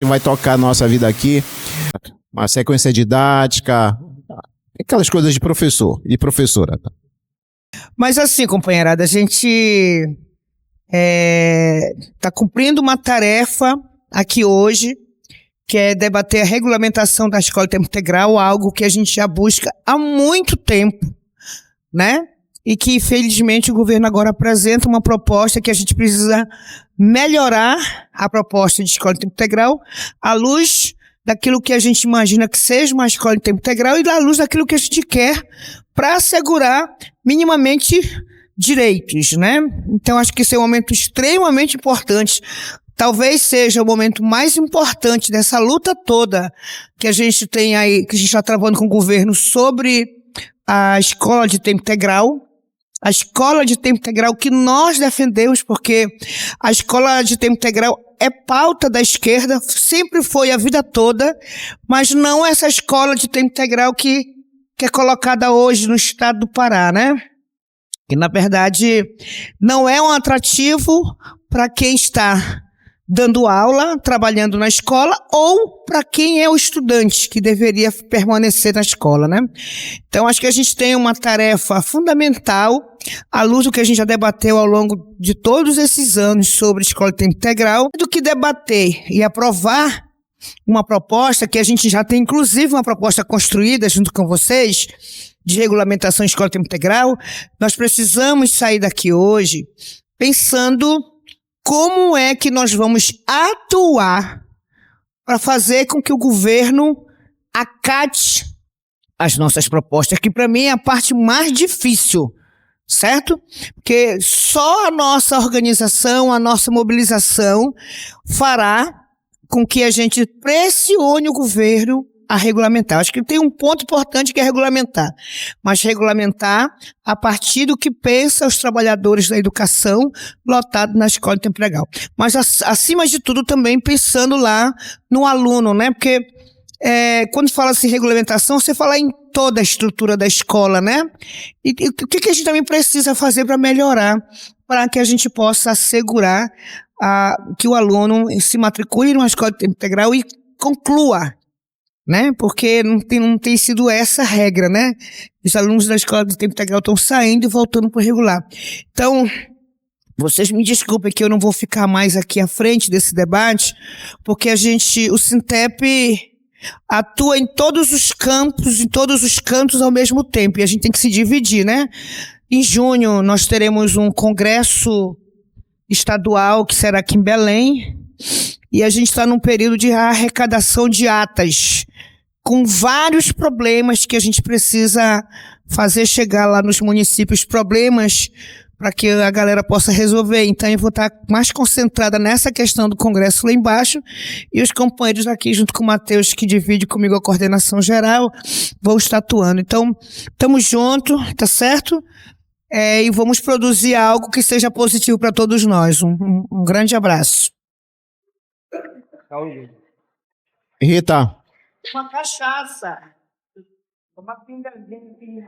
vai tocar a nossa vida aqui, uma sequência didática, aquelas coisas de professor e professora. Mas assim, companheirada, a gente está cumprindo uma tarefa aqui hoje, que é debater a regulamentação da escola de tempo integral, algo que a gente já busca há muito tempo, né? E que, infelizmente, o governo agora apresenta uma proposta que a gente precisa melhorar a proposta de escola de tempo integral à luz daquilo que a gente imagina que seja uma escola de tempo integral e à luz daquilo que a gente quer para assegurar minimamente direitos, né? Então, acho que esse é um momento extremamente importante. Talvez seja o momento mais importante dessa luta toda que a gente tem aí, que a gente está travando com o governo sobre a escola de tempo integral. A escola de tempo integral que nós defendemos, porque a escola de tempo integral é pauta da esquerda, sempre foi a vida toda, mas não essa escola de tempo integral que é colocada hoje no estado do Pará, né? Que, na verdade, não é um atrativo para quem está dando aula, trabalhando na escola, ou para quem é o estudante, que deveria permanecer na escola, né? Então, acho que a gente tem uma tarefa fundamental, à luz do que a gente já debateu ao longo de todos esses anos sobre escola de tempo integral, do que debater e aprovar uma proposta, que a gente já tem, inclusive, uma proposta construída junto com vocês, de regulamentação de escola de tempo integral. Nós precisamos sair daqui hoje pensando como é que nós vamos atuar para fazer com que o governo acate as nossas propostas, que para mim é a parte mais difícil, certo? Porque só a nossa organização, a nossa mobilização fará com que a gente pressione o governo a regulamentar. Acho que tem um ponto importante que é regulamentar, mas regulamentar a partir do que pensa os trabalhadores da educação lotados na escola de tempo integral. Mas, acima de tudo, também pensando lá no aluno, né? Porque quando fala-se em regulamentação, você fala em toda a estrutura da escola, né? E o que a gente também precisa fazer para melhorar, para que a gente possa assegurar que o aluno se matricule numa escola de tempo integral e conclua, né? Porque não tem sido essa a regra, né? Os alunos da escola de tempo integral estão saindo e voltando para o regular. Então, vocês me desculpem que eu não vou ficar mais aqui à frente desse debate, porque o Sintep atua em todos os campos, em todos os cantos ao mesmo tempo, e a gente tem que se dividir, né? Em junho, nós teremos um congresso estadual, que será aqui em Belém, e a gente está num período de arrecadação de atas, com vários problemas que a gente precisa fazer chegar lá nos municípios, problemas para que a galera possa resolver. Então, eu vou estar mais concentrada nessa questão do congresso lá embaixo, e os companheiros aqui, junto com o Matheus, que divide comigo a coordenação geral, vão estar atuando. Então, estamos juntos, tá certo? E vamos produzir algo que seja positivo para todos nós. Um grande abraço. Rita. Uma cachaça. Uma pingazinha.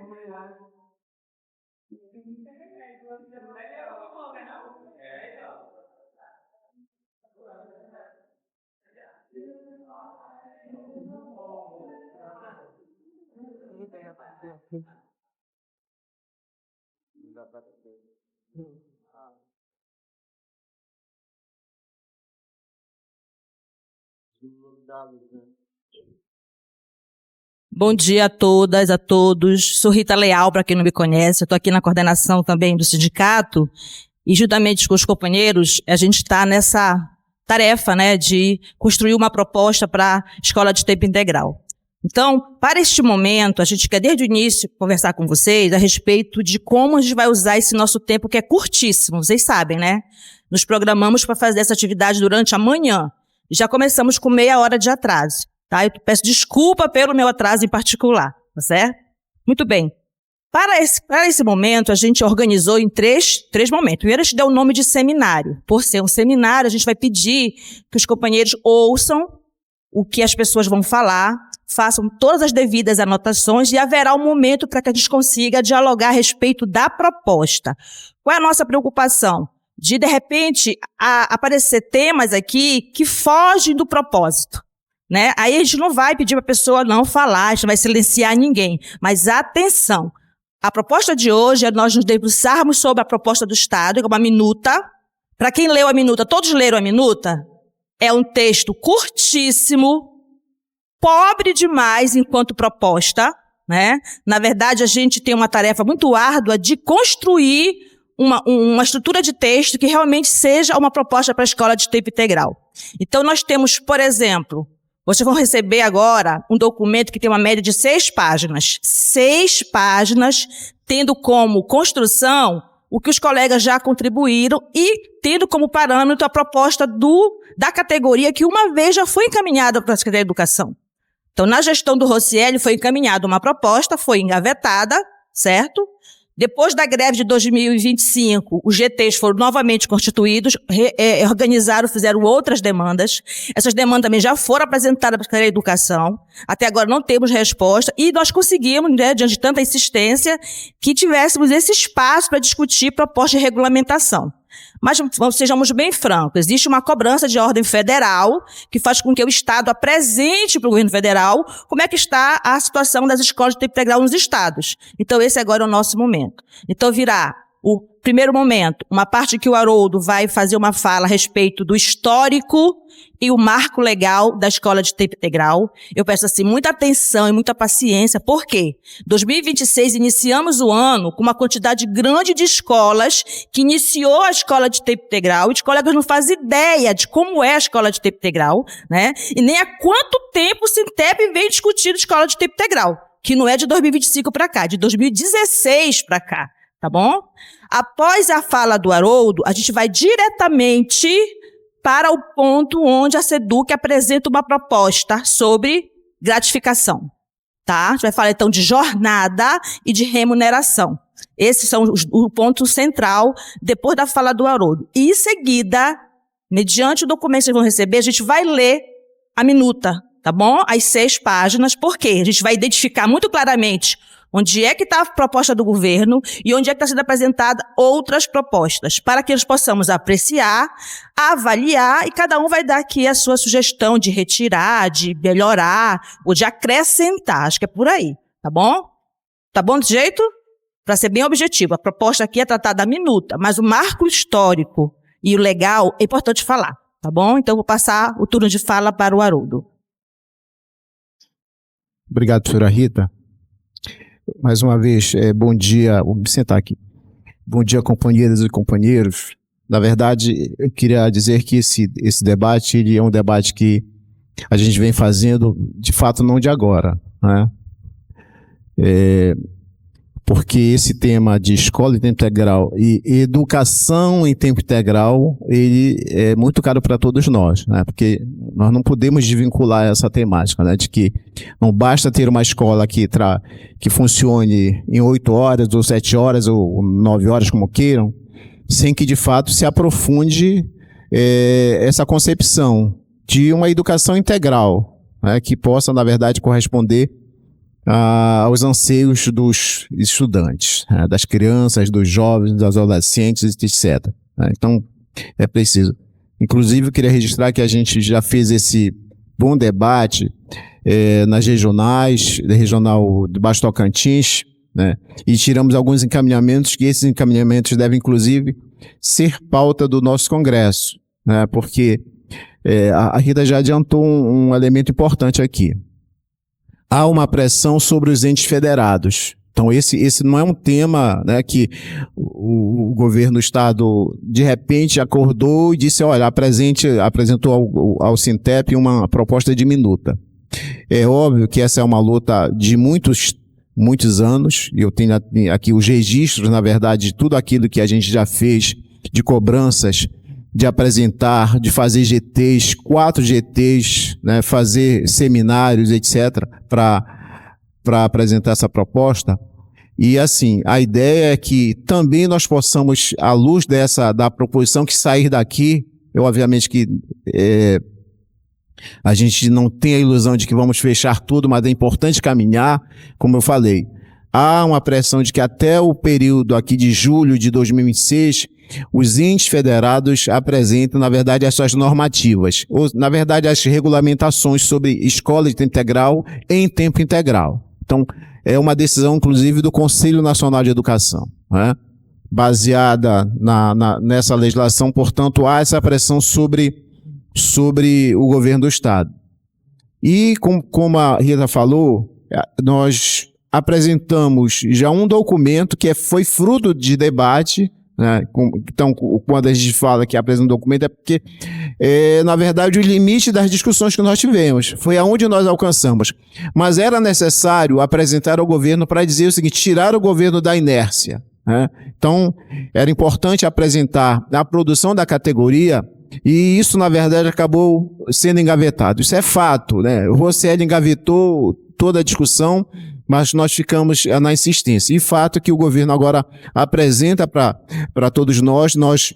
Bom dia a todas, a todos. Sou Rita Leal, para quem não me conhece. Eu estou aqui na coordenação também do sindicato e, juntamente com os companheiros, a gente está nessa tarefa, né, de construir uma proposta para a escola de tempo integral. Então, para este momento, a gente quer desde o início conversar com vocês a respeito de como a gente vai usar esse nosso tempo, que é curtíssimo, vocês sabem, né? Nos programamos para fazer essa atividade durante a manhã. Já começamos com meia hora de atraso, tá? Eu peço desculpa pelo meu atraso em particular, tá certo? Muito bem. Para esse momento, a gente organizou em três momentos. Primeiro, a gente deu o nome de seminário. Por ser um seminário, a gente vai pedir que os companheiros ouçam o que as pessoas vão falar, façam todas as devidas anotações e haverá um momento para que a gente consiga dialogar a respeito da proposta. Qual é a nossa preocupação? de repente, aparecer temas aqui que fogem do propósito, né? Aí a gente não vai pedir para a pessoa não falar, a gente não vai silenciar ninguém. Mas atenção, a proposta de hoje é nós nos debruçarmos sobre a proposta do Estado, que é uma minuta. Para quem leu a minuta, todos leram a minuta? É um texto curtíssimo, pobre demais enquanto proposta, né? Na verdade, a gente tem uma tarefa muito árdua de construir uma estrutura de texto que realmente seja uma proposta para a escola de tempo integral. Então, nós temos, por exemplo, vocês vão receber agora um documento que tem uma média de 6 páginas. 6 páginas, tendo como construção o que os colegas já contribuíram e tendo como parâmetro a proposta da categoria que uma vez já foi encaminhada para a Secretaria da Educação. Então, na gestão do Rocieli foi encaminhada uma proposta, foi engavetada, certo? Depois da greve de 2025, os GTs foram novamente constituídos, organizaram, fizeram outras demandas. Essas demandas também já foram apresentadas para a Secretaria da Educação. Até agora não temos resposta e nós conseguimos, né, diante de tanta insistência, que tivéssemos esse espaço para discutir proposta de regulamentação. Mas sejamos bem francos, existe uma cobrança de ordem federal que faz com que o Estado apresente para o governo federal como é que está a situação das escolas de tempo integral nos estados. Então esse agora é o nosso momento. Então virá o primeiro momento, uma parte que o Haroldo vai fazer uma fala a respeito do histórico e o marco legal da escola de tempo integral. Eu peço assim muita atenção e muita paciência, porque 2026 iniciamos o ano com uma quantidade grande de escolas que iniciou a escola de tempo integral, e os colegas não fazem ideia de como é a escola de tempo integral, né? E nem há quanto tempo o Sintep vem discutindo escola de tempo integral, que não é de 2025 para cá, de 2016 para cá, tá bom? Após a fala do Haroldo, a gente vai diretamente para o ponto onde a SEDUC apresenta uma proposta sobre gratificação, tá? A gente vai falar, então, de jornada e de remuneração. Esses são o ponto central depois da fala do Haroldo. E, em seguida, mediante o documento que vocês vão receber, a gente vai ler a minuta, tá bom? As 6 páginas, porque a gente vai identificar muito claramente onde é que está a proposta do governo e onde é que está sendo apresentada outras propostas, para que nós possamos apreciar, avaliar, e cada um vai dar aqui a sua sugestão de retirar, de melhorar ou de acrescentar. Acho que é por aí, tá bom? Tá bom desse jeito? Para ser bem objetivo, a proposta aqui é tratada da minuta, mas o marco histórico e o legal é importante falar, tá bom? Então, vou passar o turno de fala para o Haroldo. Obrigado, professora Rita. Mais uma vez, bom dia, vou me sentar aqui. Bom dia, companheiras e companheiros. Na verdade, eu queria dizer que esse debate ele é um debate que a gente vem fazendo, de fato, não de agora, né? Porque esse tema de escola em tempo integral e educação em tempo integral, ele é muito caro para todos nós, né? Porque nós não podemos desvincular essa temática, né? De que não basta ter uma escola que funcione em 8 horas, ou 7 horas, ou 9 horas, como queiram, sem que de fato se aprofunde essa concepção de uma educação integral, né? Que possa, na verdade, corresponder aos anseios dos estudantes, das crianças, dos jovens, dos adolescentes, etc. Então, é preciso. Inclusive, eu queria registrar que a gente já fez esse bom debate nas regionais, da regional de Baixo Tocantins, né? E tiramos alguns encaminhamentos, que esses encaminhamentos devem, inclusive, ser pauta do nosso congresso, né? Porque a Rita já adiantou um elemento importante aqui. Há uma pressão sobre os entes federados. Então, esse não é um tema, né, que o governo do Estado, de repente, acordou e disse, olha, apresentou ao Sintep uma proposta de minuta. É óbvio que essa é uma luta de muitos anos, e eu tenho aqui os registros, na verdade, de tudo aquilo que a gente já fez, de cobranças, de apresentar, de fazer GTs, 4 GTs, né, fazer seminários, etc., para apresentar essa proposta. E assim, a ideia é que também nós possamos, à luz da proposição que sair daqui, obviamente que a gente não tem a ilusão de que vamos fechar tudo, mas é importante caminhar, como eu falei. há uma pressão de que até o período aqui de julho de 2026, os entes federados apresentam, na verdade, as suas normativas, ou, na verdade, as regulamentações sobre escola de tempo integral em tempo integral. Então, é uma decisão, inclusive, do Conselho Nacional de Educação, né? Baseada nessa legislação, portanto, há essa pressão sobre o governo do Estado. E, como a Rita falou, nós apresentamos já um documento que foi fruto de debate, né? Então, quando a gente fala que apresenta um documento, é porque, na verdade, o limite das discussões que nós tivemos foi aonde nós alcançamos. Mas era necessário apresentar ao governo para dizer o seguinte: tirar o governo da inércia, né? Então, era importante apresentar a produção da categoria, e isso, na verdade, acabou sendo engavetado. Isso é fato, né? O Rosselli engavetou toda a discussão, mas nós ficamos na insistência. E fato é que o governo agora apresenta para todos nós. Nós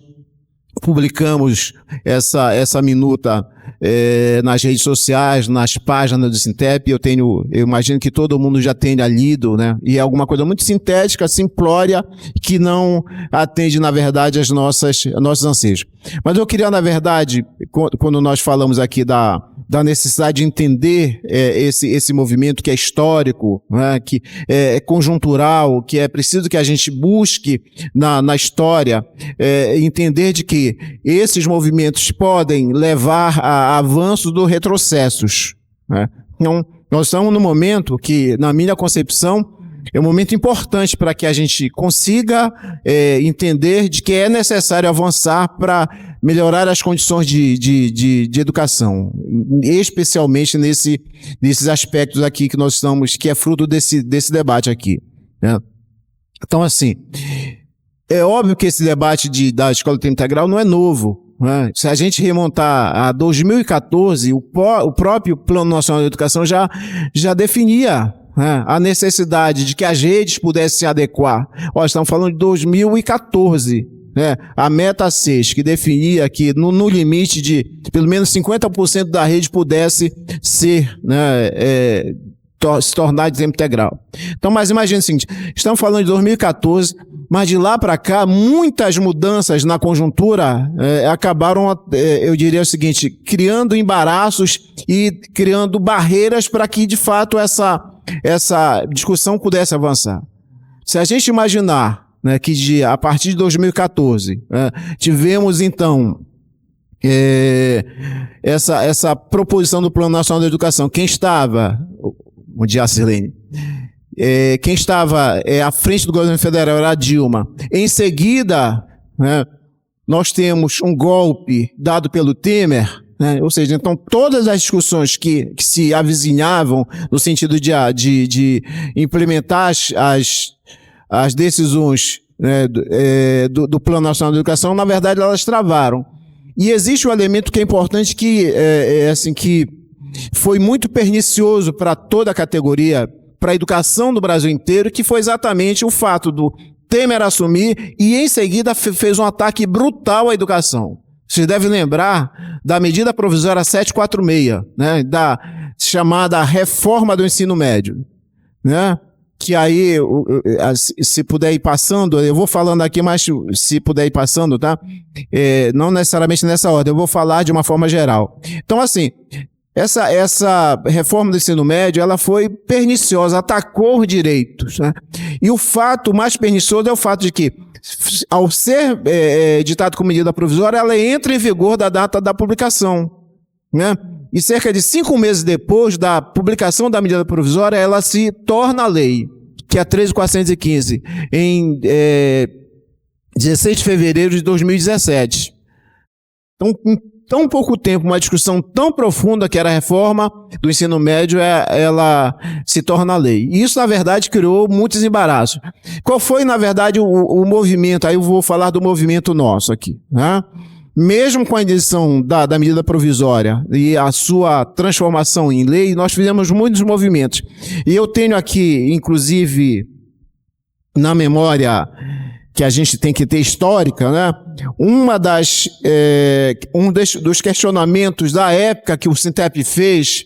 publicamos essa minuta nas redes sociais, nas páginas do Sintep. Eu imagino que todo mundo já tenha lido, né? E é alguma coisa muito sintética, simplória, que não atende, na verdade, aos nossos anseios. Mas eu queria, na verdade, quando nós falamos aqui da necessidade de entender esse movimento que é histórico, né, que é conjuntural, que é preciso que a gente busque na história, entender de que esses movimentos podem levar a avanços ou retrocessos, né? Então, nós estamos num momento que, na minha concepção, é um momento importante para que a gente consiga entender de que é necessário avançar para melhorar as condições de educação, especialmente nesses aspectos aqui que nós estamos, que é fruto desse debate aqui, né? Então, assim, é óbvio que esse debate da escola de tempo integral não é novo, né? Se a gente remontar a 2014, o próprio Plano Nacional de Educação já definia, né, a necessidade de que as redes pudessem se adequar. Estamos falando de 2014, né? A meta 6, que definia que no limite de pelo menos 50% da rede pudesse ser, né, se tornar de tempo integral. Então, mas imagine o seguinte: estamos falando de 2014, mas de lá para cá, muitas mudanças na conjuntura acabaram, eu diria o seguinte, criando embaraços e criando barreiras para que, de fato, essa discussão pudesse avançar. Se a gente imaginar, né, que a partir de 2014, tivemos, então, essa proposição do Plano Nacional da Educação. Quem estava... Bom dia, Silene. Quem estava à frente do governo federal era a Dilma. Em seguida, né, nós temos um golpe dado pelo Temer, né? Ou seja, então todas as discussões que se avizinhavam no sentido de implementar as decisões, né, do Plano Nacional de Educação, na verdade elas travaram. E existe um elemento que é importante, que assim, que foi muito pernicioso para toda a categoria, para a educação do Brasil inteiro, que foi exatamente o fato do Temer assumir e, em seguida, fez um ataque brutal à educação. Vocês devem lembrar da medida provisória 746, né, da chamada reforma do ensino médio, né? Que aí, se puder ir passando, eu vou falando aqui, mas se puder ir passando, tá? Não necessariamente nessa ordem, eu vou falar de uma forma geral. Então, assim, essa reforma do ensino médio, ela foi perniciosa, atacou os direitos, né? E o fato mais pernicioso é o fato de que, ao ser ditado como medida provisória, ela entra em vigor da data da publicação, né? E cerca de 5 meses depois da publicação da medida provisória, ela se torna lei, que é a 13.415, em 16 de fevereiro de 2017. Então, em tão pouco tempo, uma discussão tão profunda que era a reforma do ensino médio, ela se torna lei. E isso, na verdade, criou muitos embaraços. Qual foi, na verdade, o movimento? Aí eu vou falar do movimento nosso aqui, né? Mesmo com a edição da medida provisória e a sua transformação em lei, nós fizemos muitos movimentos. E eu tenho aqui, inclusive, na memória que a gente tem que ter histórica, né? Dos questionamentos da época que o Sintep fez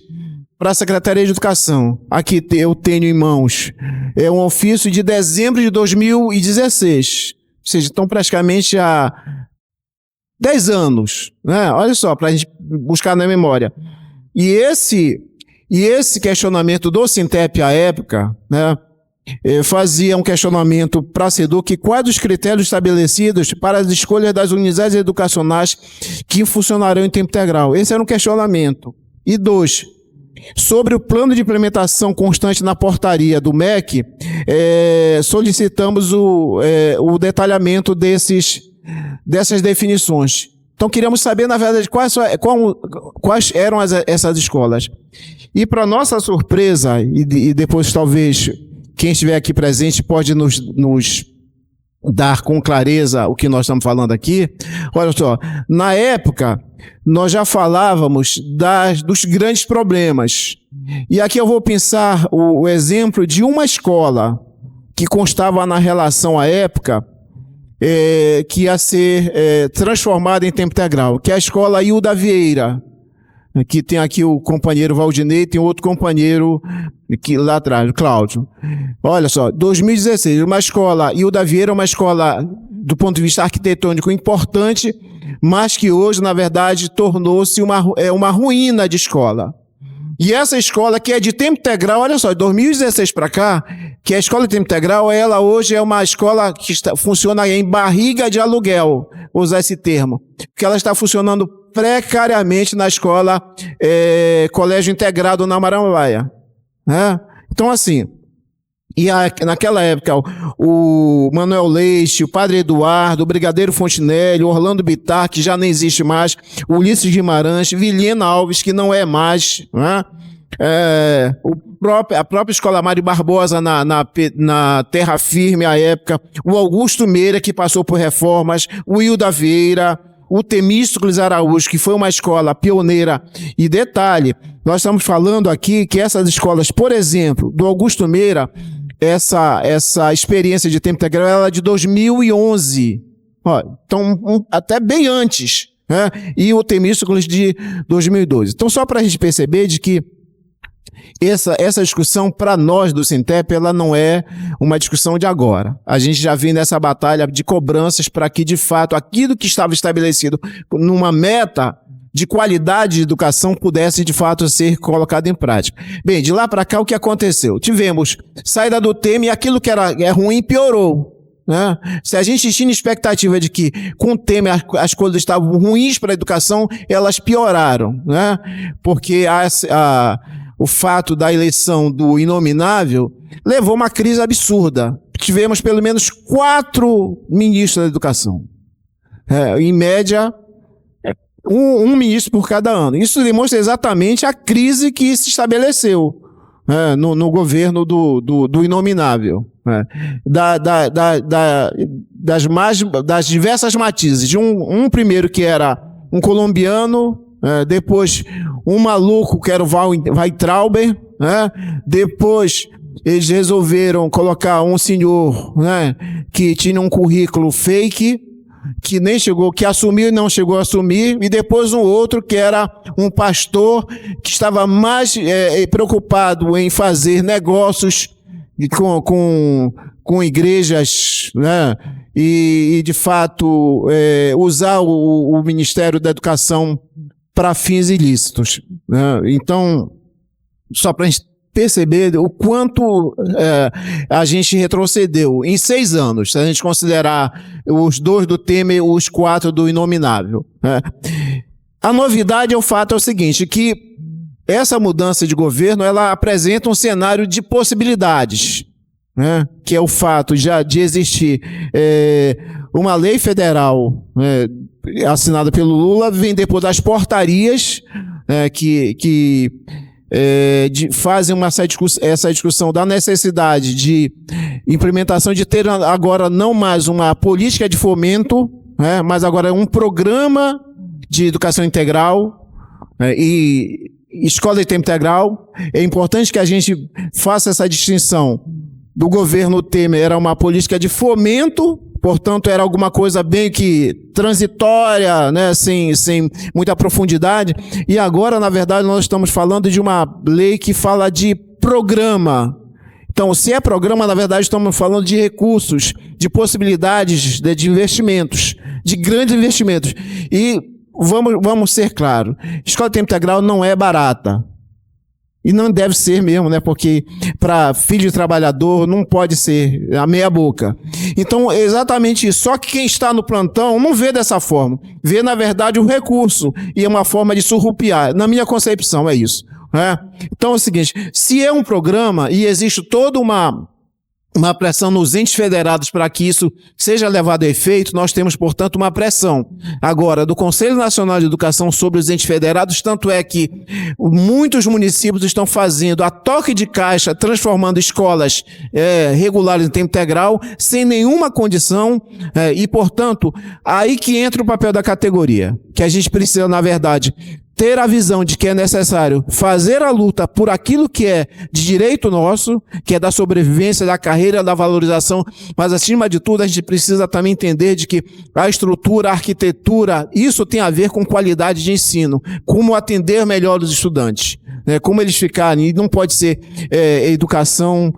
para a Secretaria de Educação. Aqui eu tenho em mãos um ofício de dezembro de 2016. Ou seja, estão praticamente há 10 anos. Né? Olha só, para a gente buscar na memória. E esse questionamento do Sintep à época, né, fazia um questionamento para a SEDUC: quais os critérios estabelecidos para as escolhas das unidades educacionais que funcionarão em tempo integral. Esse era um questionamento. E 2, sobre o plano de implementação constante na portaria do MEC, solicitamos o detalhamento dessas definições. Então, queríamos saber, na verdade, quais eram essas escolas. E, para nossa surpresa, e depois talvez quem estiver aqui presente pode nos dar com clareza o que nós estamos falando aqui. Olha só, na época, nós já falávamos dos grandes problemas. E aqui eu vou pensar o exemplo de uma escola que constava na relação à época, que ia ser transformada em tempo integral, que é a escola Hilda Vieira, que tem aqui o companheiro Valdinei, tem outro companheiro aqui lá atrás, o Cláudio. Olha só, 2016, uma escola Hilda Vieira, uma escola do ponto de vista arquitetônico importante, mas que hoje, na verdade, tornou-se uma ruína de escola. E essa escola, que é de tempo integral, olha só, de 2016 para cá, que a escola de tempo integral, ela hoje é uma escola que funciona em barriga de aluguel, vou usar esse termo, porque ela está funcionando precariamente na escola Colégio Integrado na Marambaia. Então, assim, naquela época, o Manuel Leite, o Padre Eduardo, o Brigadeiro Fontinelli, o Orlando Bittar, que já nem existe mais, o Ulisses Guimarães, Vilhena Alves, que não é mais, né? A própria Escola Mário Barbosa na Terra Firme, à época, o Augusto Meira, que passou por reformas, o Hilda Vieira, o Temístocles Araújo, que foi uma escola pioneira. E detalhe, nós estamos falando aqui que essas escolas, por exemplo, do Augusto Meira, essa experiência de tempo integral, ela é de 2011. Então, até bem antes, né? E o Temístocles de 2012. Então, só para a gente perceber de que essa discussão, para nós do Sintep, ela não é uma discussão de agora. A gente já vem nessa batalha de cobranças para que, de fato, aquilo que estava estabelecido numa meta de qualidade de educação pudesse, de fato, ser colocado em prática. Bem, de lá para cá, o que aconteceu? Tivemos saída do Temer e aquilo que era ruim piorou. Né? Se a gente tinha expectativa de que, com o Temer, as coisas estavam ruins para a educação, elas pioraram. Né? Porque o fato da eleição do inominável levou a uma crise absurda. Tivemos pelo menos 4 ministros da educação. Em média, um ministro por cada ano. Isso demonstra exatamente a crise que se estabeleceu no governo do inominável. Das diversas matizes. De um primeiro que era um colombiano, depois um maluco que era o Weitrauber, depois eles resolveram colocar um senhor, que tinha um currículo fake, que nem chegou, que assumiu e não chegou a assumir, e depois um outro que era um pastor que estava mais preocupado em fazer negócios com igrejas, e de fato usar o Ministério da Educação para fins ilícitos. Então, só para a gente perceber o quanto a gente retrocedeu em 6 anos, se a gente considerar os 2 do Temer, os 4 do inominável. A novidade, o fato é o seguinte, que essa mudança de governo, ela apresenta um cenário de possibilidades, que é o fato de existir uma lei federal assinada pelo Lula, vem depois das portarias que fazem essa discussão da necessidade de implementação de ter agora não mais uma política de fomento, mas agora um programa de educação integral e escola de tempo integral. É importante que a gente faça essa distinção. Do governo Temer era uma política de fomento, portanto era alguma coisa bem que transitória, né, sem muita profundidade, e agora, na verdade, nós estamos falando de uma lei que fala de programa. Então, se é programa, na verdade, estamos falando de recursos, de possibilidades de investimentos, de grandes investimentos. E vamos ser claros, escola de tempo integral não é barata. E não deve ser mesmo, né? Porque para filho de trabalhador não pode ser a meia boca. Então, é exatamente isso. Só que quem está no plantão não vê dessa forma. Vê, na verdade, o recurso. E é uma forma de surrupiar. Na minha concepção, é isso. Né? Então, é o seguinte, se é um programa e existe toda uma pressão nos entes federados para que isso seja levado a efeito, nós temos, portanto, uma pressão. Agora, do Conselho Nacional de Educação sobre os entes federados, tanto é que muitos municípios estão fazendo a toque de caixa, transformando escolas regulares em tempo integral, sem nenhuma condição, e, portanto, aí que entra o papel da categoria, que a gente precisa, na verdade, ter a visão de que é necessário fazer a luta por aquilo que é de direito nosso, que é da sobrevivência, da carreira, da valorização, mas acima de tudo a gente precisa também entender de que a estrutura, a arquitetura, isso tem a ver com qualidade de ensino, como atender melhor os estudantes, né, como eles ficarem, e não pode ser educação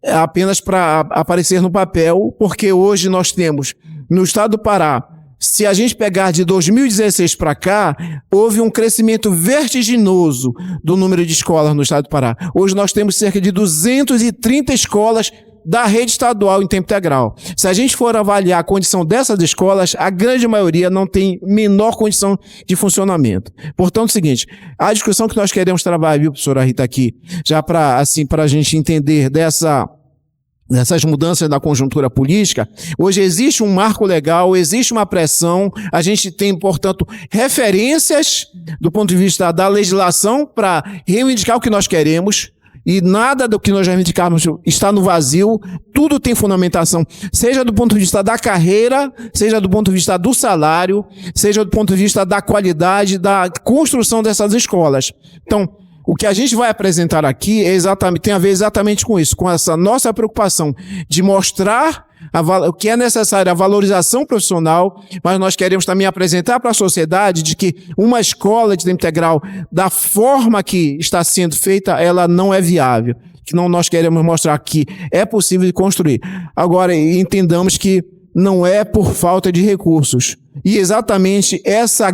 apenas para aparecer no papel, porque hoje nós temos no estado do Pará, se a gente pegar de 2016 para cá, houve um crescimento vertiginoso do número de escolas no estado do Pará. Hoje nós temos cerca de 230 escolas da rede estadual em tempo integral. Se a gente for avaliar a condição dessas escolas, a grande maioria não tem menor condição de funcionamento. Portanto, é o seguinte, a discussão que nós queremos trabalhar, viu, professora Rita, aqui, já para a gente entender dessas mudanças da conjuntura política, hoje existe um marco legal, existe uma pressão, a gente tem, portanto, referências do ponto de vista da legislação para reivindicar o que nós queremos, e nada do que nós reivindicarmos está no vazio, tudo tem fundamentação, seja do ponto de vista da carreira, seja do ponto de vista do salário, seja do ponto de vista da qualidade, da construção dessas escolas. Então, o que a gente vai apresentar aqui tem a ver exatamente com isso, com essa nossa preocupação de mostrar o que é necessário, a valorização profissional, mas nós queremos também apresentar para a sociedade de que uma escola de tempo integral, da forma que está sendo feita, ela não é viável. Que não, nós queremos mostrar que é possível de construir. Agora, entendamos que não é por falta de recursos. E exatamente essa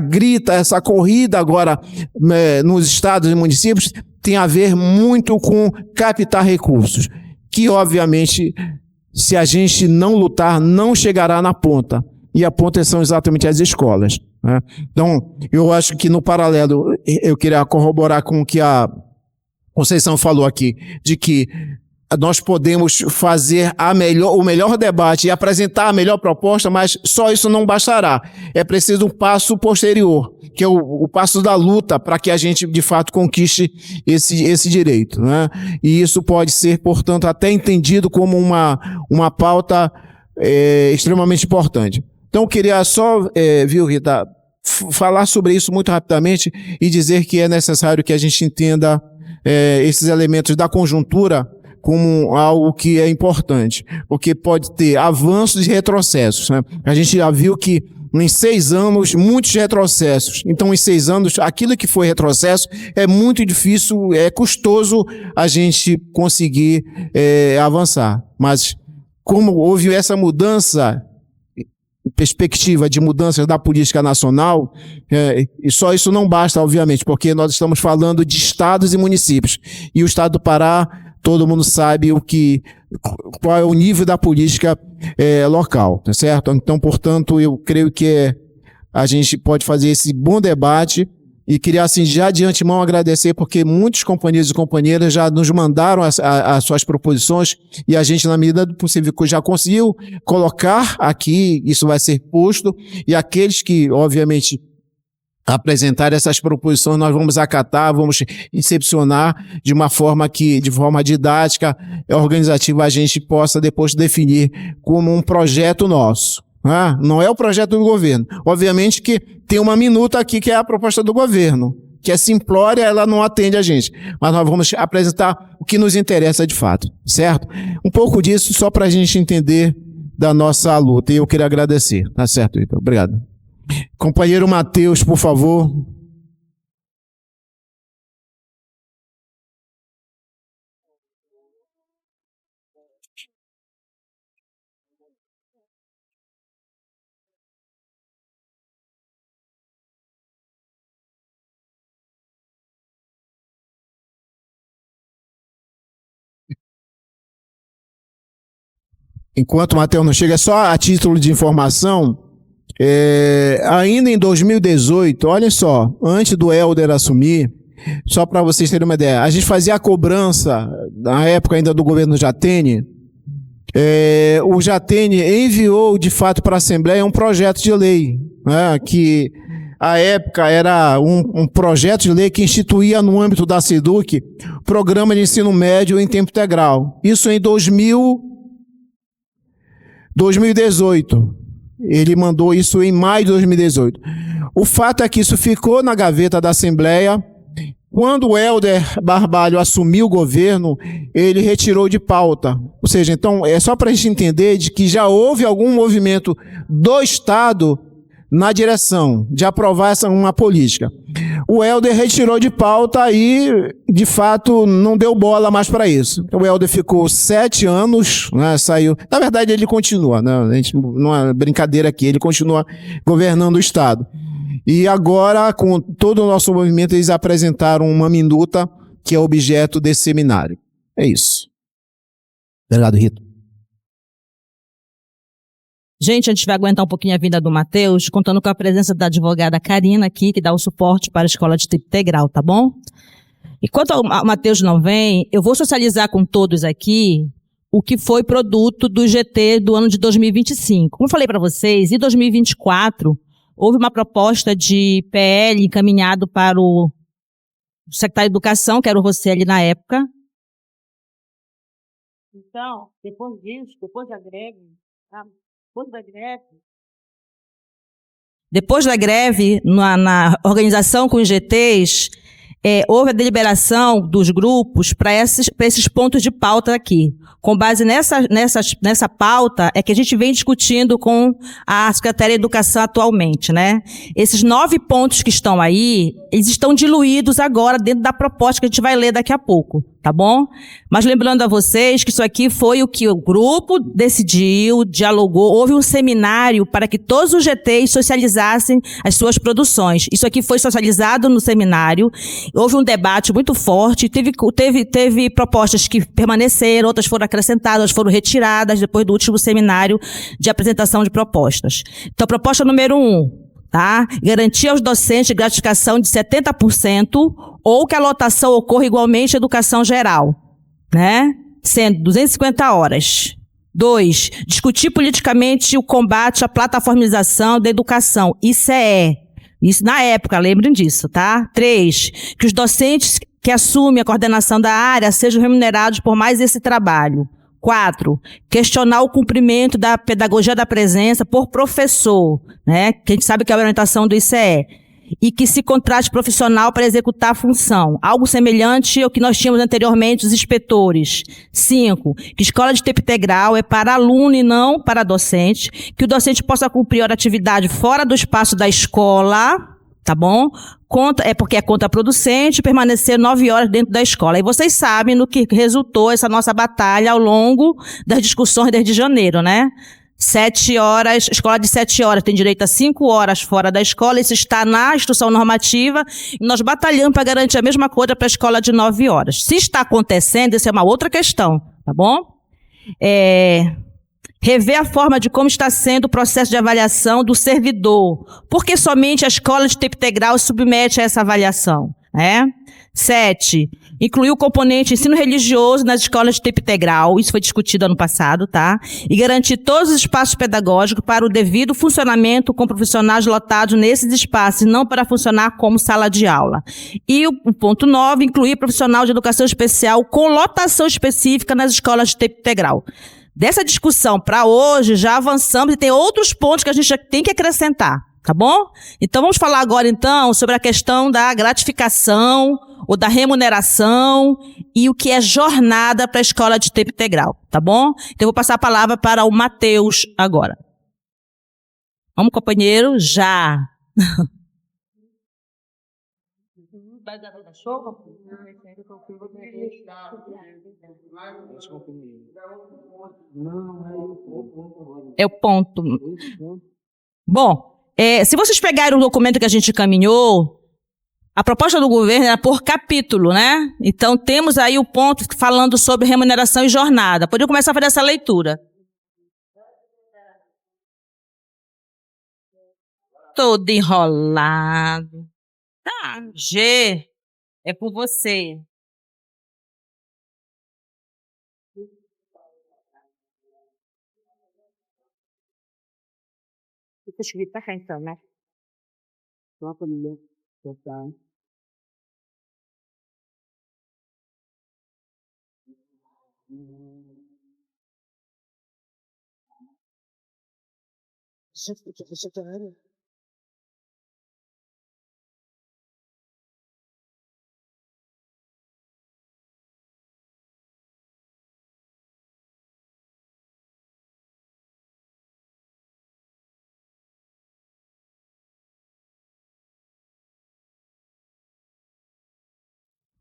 corrida agora nos estados e municípios tem a ver muito com captar recursos, que obviamente, se a gente não lutar, não chegará na ponta. E a ponta são exatamente as escolas, né? Então, eu acho que no paralelo, eu queria corroborar com o que a Conceição falou aqui, de que nós podemos fazer o melhor debate e apresentar a melhor proposta, mas só isso não bastará. É preciso um passo posterior, que é o passo da luta para que a gente, de fato, conquiste esse direito, né? E isso pode ser, portanto, até entendido como uma pauta extremamente importante. Então, eu queria só, viu, Rita, falar sobre isso muito rapidamente e dizer que é necessário que a gente entenda esses elementos da conjuntura como algo que é importante, porque pode ter avanços e retrocessos, né? A gente já viu que em 6 anos, muitos retrocessos. Então, em 6 anos, aquilo que foi retrocesso é muito difícil, é custoso a gente conseguir avançar. Mas, como houve essa mudança, perspectiva de mudanças da política nacional, e só isso não basta, obviamente, porque nós estamos falando de estados e municípios. E o estado do Pará, todo mundo sabe qual é o nível da política local, tá certo? Então, portanto, eu creio que a gente pode fazer esse bom debate e queria, assim, já de antemão agradecer, porque muitos companheiros e companheiras já nos mandaram as suas proposições e a gente, na medida do possível, já conseguiu colocar aqui, isso vai ser posto, e aqueles que, obviamente, apresentar essas proposições, nós vamos acatar, vamos incepcionar de uma forma que, de forma didática, organizativa, a gente possa depois definir como um projeto nosso. Não é o projeto do governo. Obviamente que tem uma minuta aqui que é a proposta do governo, que é simplória, ela não atende a gente. Mas nós vamos apresentar o que nos interessa de fato, certo? Um pouco disso só para a gente entender da nossa luta. E eu queria agradecer. Tá certo, Ítalo? Obrigado. Companheiro Matheus, por favor. Enquanto o Matheus não chega, só a título de informação, ainda em 2018, olha só, antes do Helder assumir, só para vocês terem uma ideia, a gente fazia a cobrança, na época ainda do governo Jatene, o Jatene enviou de fato para a Assembleia um projeto de lei, né, que à época era um projeto de lei que instituía no âmbito da SEDUC programa de ensino médio em tempo integral. Isso em 2018. Ele mandou isso em maio de 2018. O fato é que isso ficou na gaveta da Assembleia. Quando o Helder Barbalho assumiu o governo, ele retirou de pauta. Ou seja, então, é só para a gente entender de que já houve algum movimento do Estado na direção de aprovar uma política. O Helder retirou de pauta e, de fato, não deu bola mais para isso. O Helder ficou 7 anos, né, saiu. Na verdade, ele continua, né, a gente, não é brincadeira aqui, ele continua governando o Estado. E agora, com todo o nosso movimento, eles apresentaram uma minuta que é objeto desse seminário. É isso. Obrigado, Rito. Gente, a gente vai aguentar um pouquinho a vida do Matheus, contando com a presença da advogada Karina aqui, que dá o suporte para a escola de tempo integral, tá bom? Enquanto o Matheus não vem, eu vou socializar com todos aqui o que foi produto do GT do ano de 2025. Como eu falei para vocês, em 2024, houve uma proposta de PL encaminhado para o secretário de Educação, que era o Rosselli na época. Então, depois disso, depois da greve, na organização com os GTs, houve a deliberação dos grupos para esses pontos de pauta aqui. Com base nessa pauta, é que a gente vem discutindo com a Secretaria de Educação atualmente, né? Esses 9 pontos que estão aí, eles estão diluídos agora dentro da proposta que a gente vai ler daqui a pouco, tá bom? Mas lembrando a vocês que isso aqui foi o que o grupo decidiu, dialogou, houve um seminário para que todos os GTs socializassem as suas produções. Isso aqui foi socializado no seminário, houve um debate muito forte, teve propostas que permaneceram, outras foram acrescentadas, outras foram retiradas depois do último seminário de apresentação de propostas. Então, proposta número 1, tá? Garantir aos docentes gratificação de 70% ou que a lotação ocorra igualmente em educação geral, né? Sendo 250 horas. 2, discutir politicamente o combate à plataformização da educação, ICE. Isso na época, lembrem disso, tá? 3, que os docentes que assumem a coordenação da área sejam remunerados por mais esse trabalho. 4, questionar o cumprimento da pedagogia da presença por professor, né? Que a gente sabe que é a orientação do ICE. E que se contrate profissional para executar a função. Algo semelhante ao que nós tínhamos anteriormente, os inspetores. 5, que escola de tempo integral é para aluno e não para docente. Que o docente possa cumprir a atividade fora do espaço da escola, tá bom? Porque é contraproducente permanecer 9 horas dentro da escola. E vocês sabem no que resultou essa nossa batalha ao longo das discussões desde janeiro, né? 7 horas, escola de 7 horas tem direito a 5 horas fora da escola, isso está na instrução normativa, e nós batalhamos para garantir a mesma coisa para a escola de 9 horas. Se está acontecendo, isso é uma outra questão, tá bom? Rever a forma de como está sendo o processo de avaliação do servidor, porque somente a escola de tempo integral se submete a essa avaliação, né? 7, incluir o componente ensino religioso nas escolas de tempo integral, isso foi discutido ano passado, tá? E garantir todos os espaços pedagógicos para o devido funcionamento com profissionais lotados nesses espaços, e não para funcionar como sala de aula. E o ponto 9, incluir profissional de educação especial com lotação específica nas escolas de tempo integral. Dessa discussão para hoje, já avançamos e tem outros pontos que a gente já tem que acrescentar. Tá bom? Então vamos falar agora então sobre a questão da gratificação ou da remuneração e o que é jornada para a escola de tempo integral, tá bom? Então eu vou passar a palavra para o Matheus agora. Vamos, companheiro, já. É o ponto. Bom, se vocês pegarem o documento que a gente encaminhou, a proposta do governo era por capítulo, né? Então temos aí o ponto falando sobre remuneração e jornada. Poderia começar a fazer essa leitura. Todo enrolado. Tá, G, é por você. Fica escrito pra cá então, né?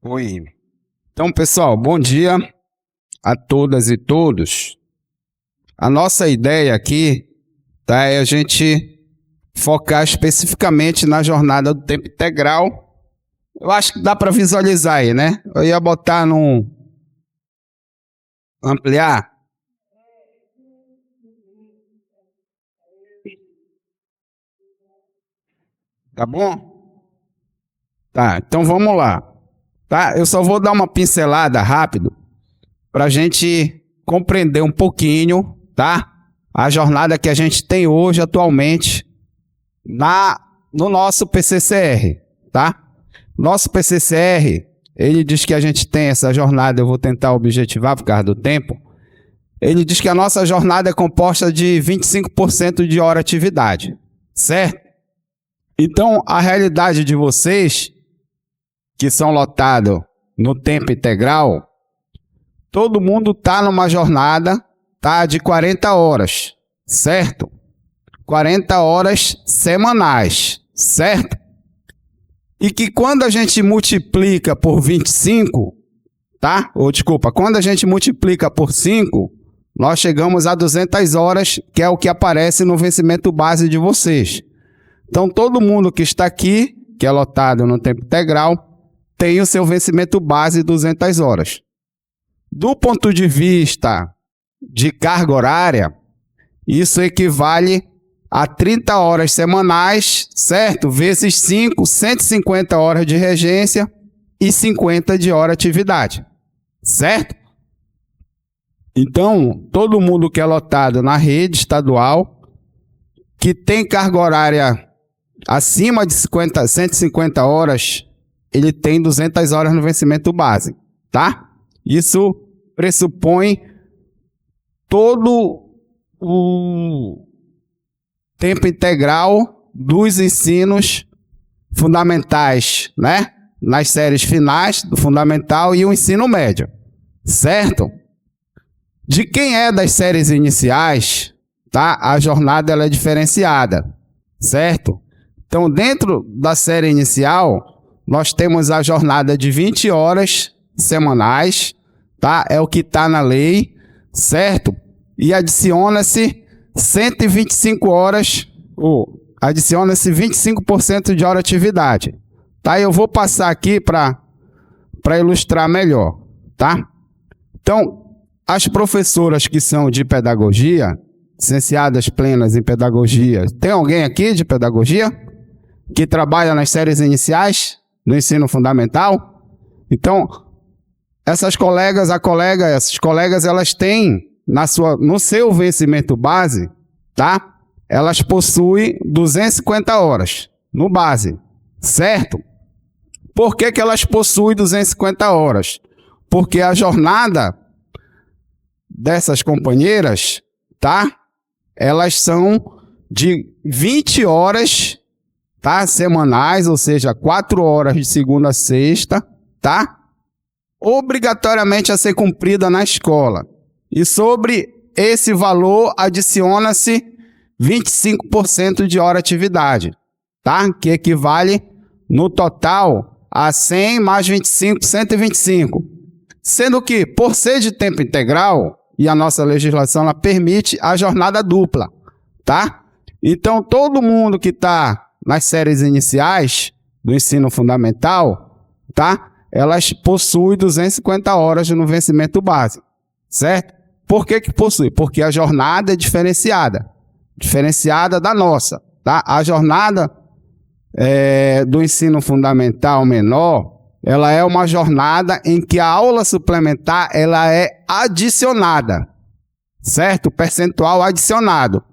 Oi. Então, pessoal, bom dia a todas e todos. A nossa ideia aqui, tá, é a gente focar especificamente na jornada do tempo integral. Eu acho que dá para visualizar aí, né? Eu ia botar no ampliar. Tá bom? Tá, então vamos lá. Tá? Eu só vou dar uma pincelada rápido para a gente compreender um pouquinho, tá? A jornada que a gente tem hoje atualmente no nosso PCCR, tá? Nosso PCCR, ele diz que a gente tem essa jornada, eu vou tentar objetivar por causa do tempo. Ele diz que a nossa jornada é composta de 25% de hora atividade, certo? Então, a realidade de vocês que são lotados no tempo integral, todo mundo está numa jornada, tá, de 40 horas, certo? 40 horas semanais, certo? E que quando a gente multiplica por 25, tá? Ou desculpa, quando a gente multiplica por 5, nós chegamos a 200 horas, que é o que aparece no vencimento base de vocês. Então, todo mundo que está aqui, que é lotado no tempo integral, tem o seu vencimento base 200 horas. Do ponto de vista de carga horária, isso equivale a 30 horas semanais, certo? Vezes 5, 150 horas de regência e 50 de hora atividade, certo? Então, todo mundo que é lotado na rede estadual, que tem carga horária acima de 150 horas, ele tem 200 horas no vencimento base, tá? Isso pressupõe todo o tempo integral dos ensinos fundamentais, né? Nas séries finais do fundamental e o ensino médio, certo? De quem é das séries iniciais, tá? A jornada ela é diferenciada, certo? Então, dentro da série inicial, nós temos a jornada de 20 horas semanais, tá? É o que está na lei, certo? E adiciona-se 125 horas, adiciona-se 25% de hora atividade, tá? Eu vou passar aqui para ilustrar melhor, tá? Então, as professoras que são de pedagogia, licenciadas plenas em pedagogia, tem alguém aqui de pedagogia que trabalha nas séries iniciais no ensino fundamental? Então, essas colegas, elas têm no seu vencimento base, tá? Elas possuem 250 horas no base, certo? Por que elas possuem 250 horas? Porque a jornada dessas companheiras, tá? Elas são de 20 horas, tá? Semanais, ou seja, 4 horas de segunda a sexta, tá? Obrigatoriamente a ser cumprida na escola. E sobre esse valor adiciona-se 25% de hora atividade, tá? Que equivale no total a 100 mais 25, 125. Sendo que, por ser de tempo integral, e a nossa legislação ela permite a jornada dupla, tá? Então, todo mundo que está nas séries iniciais do ensino fundamental, tá? Elas possuem 250 horas no vencimento base, certo? Por que possui? Porque a jornada é diferenciada da nossa, tá? A jornada do ensino fundamental menor, ela é uma jornada em que a aula suplementar ela é adicionada, certo? Percentual adicionado,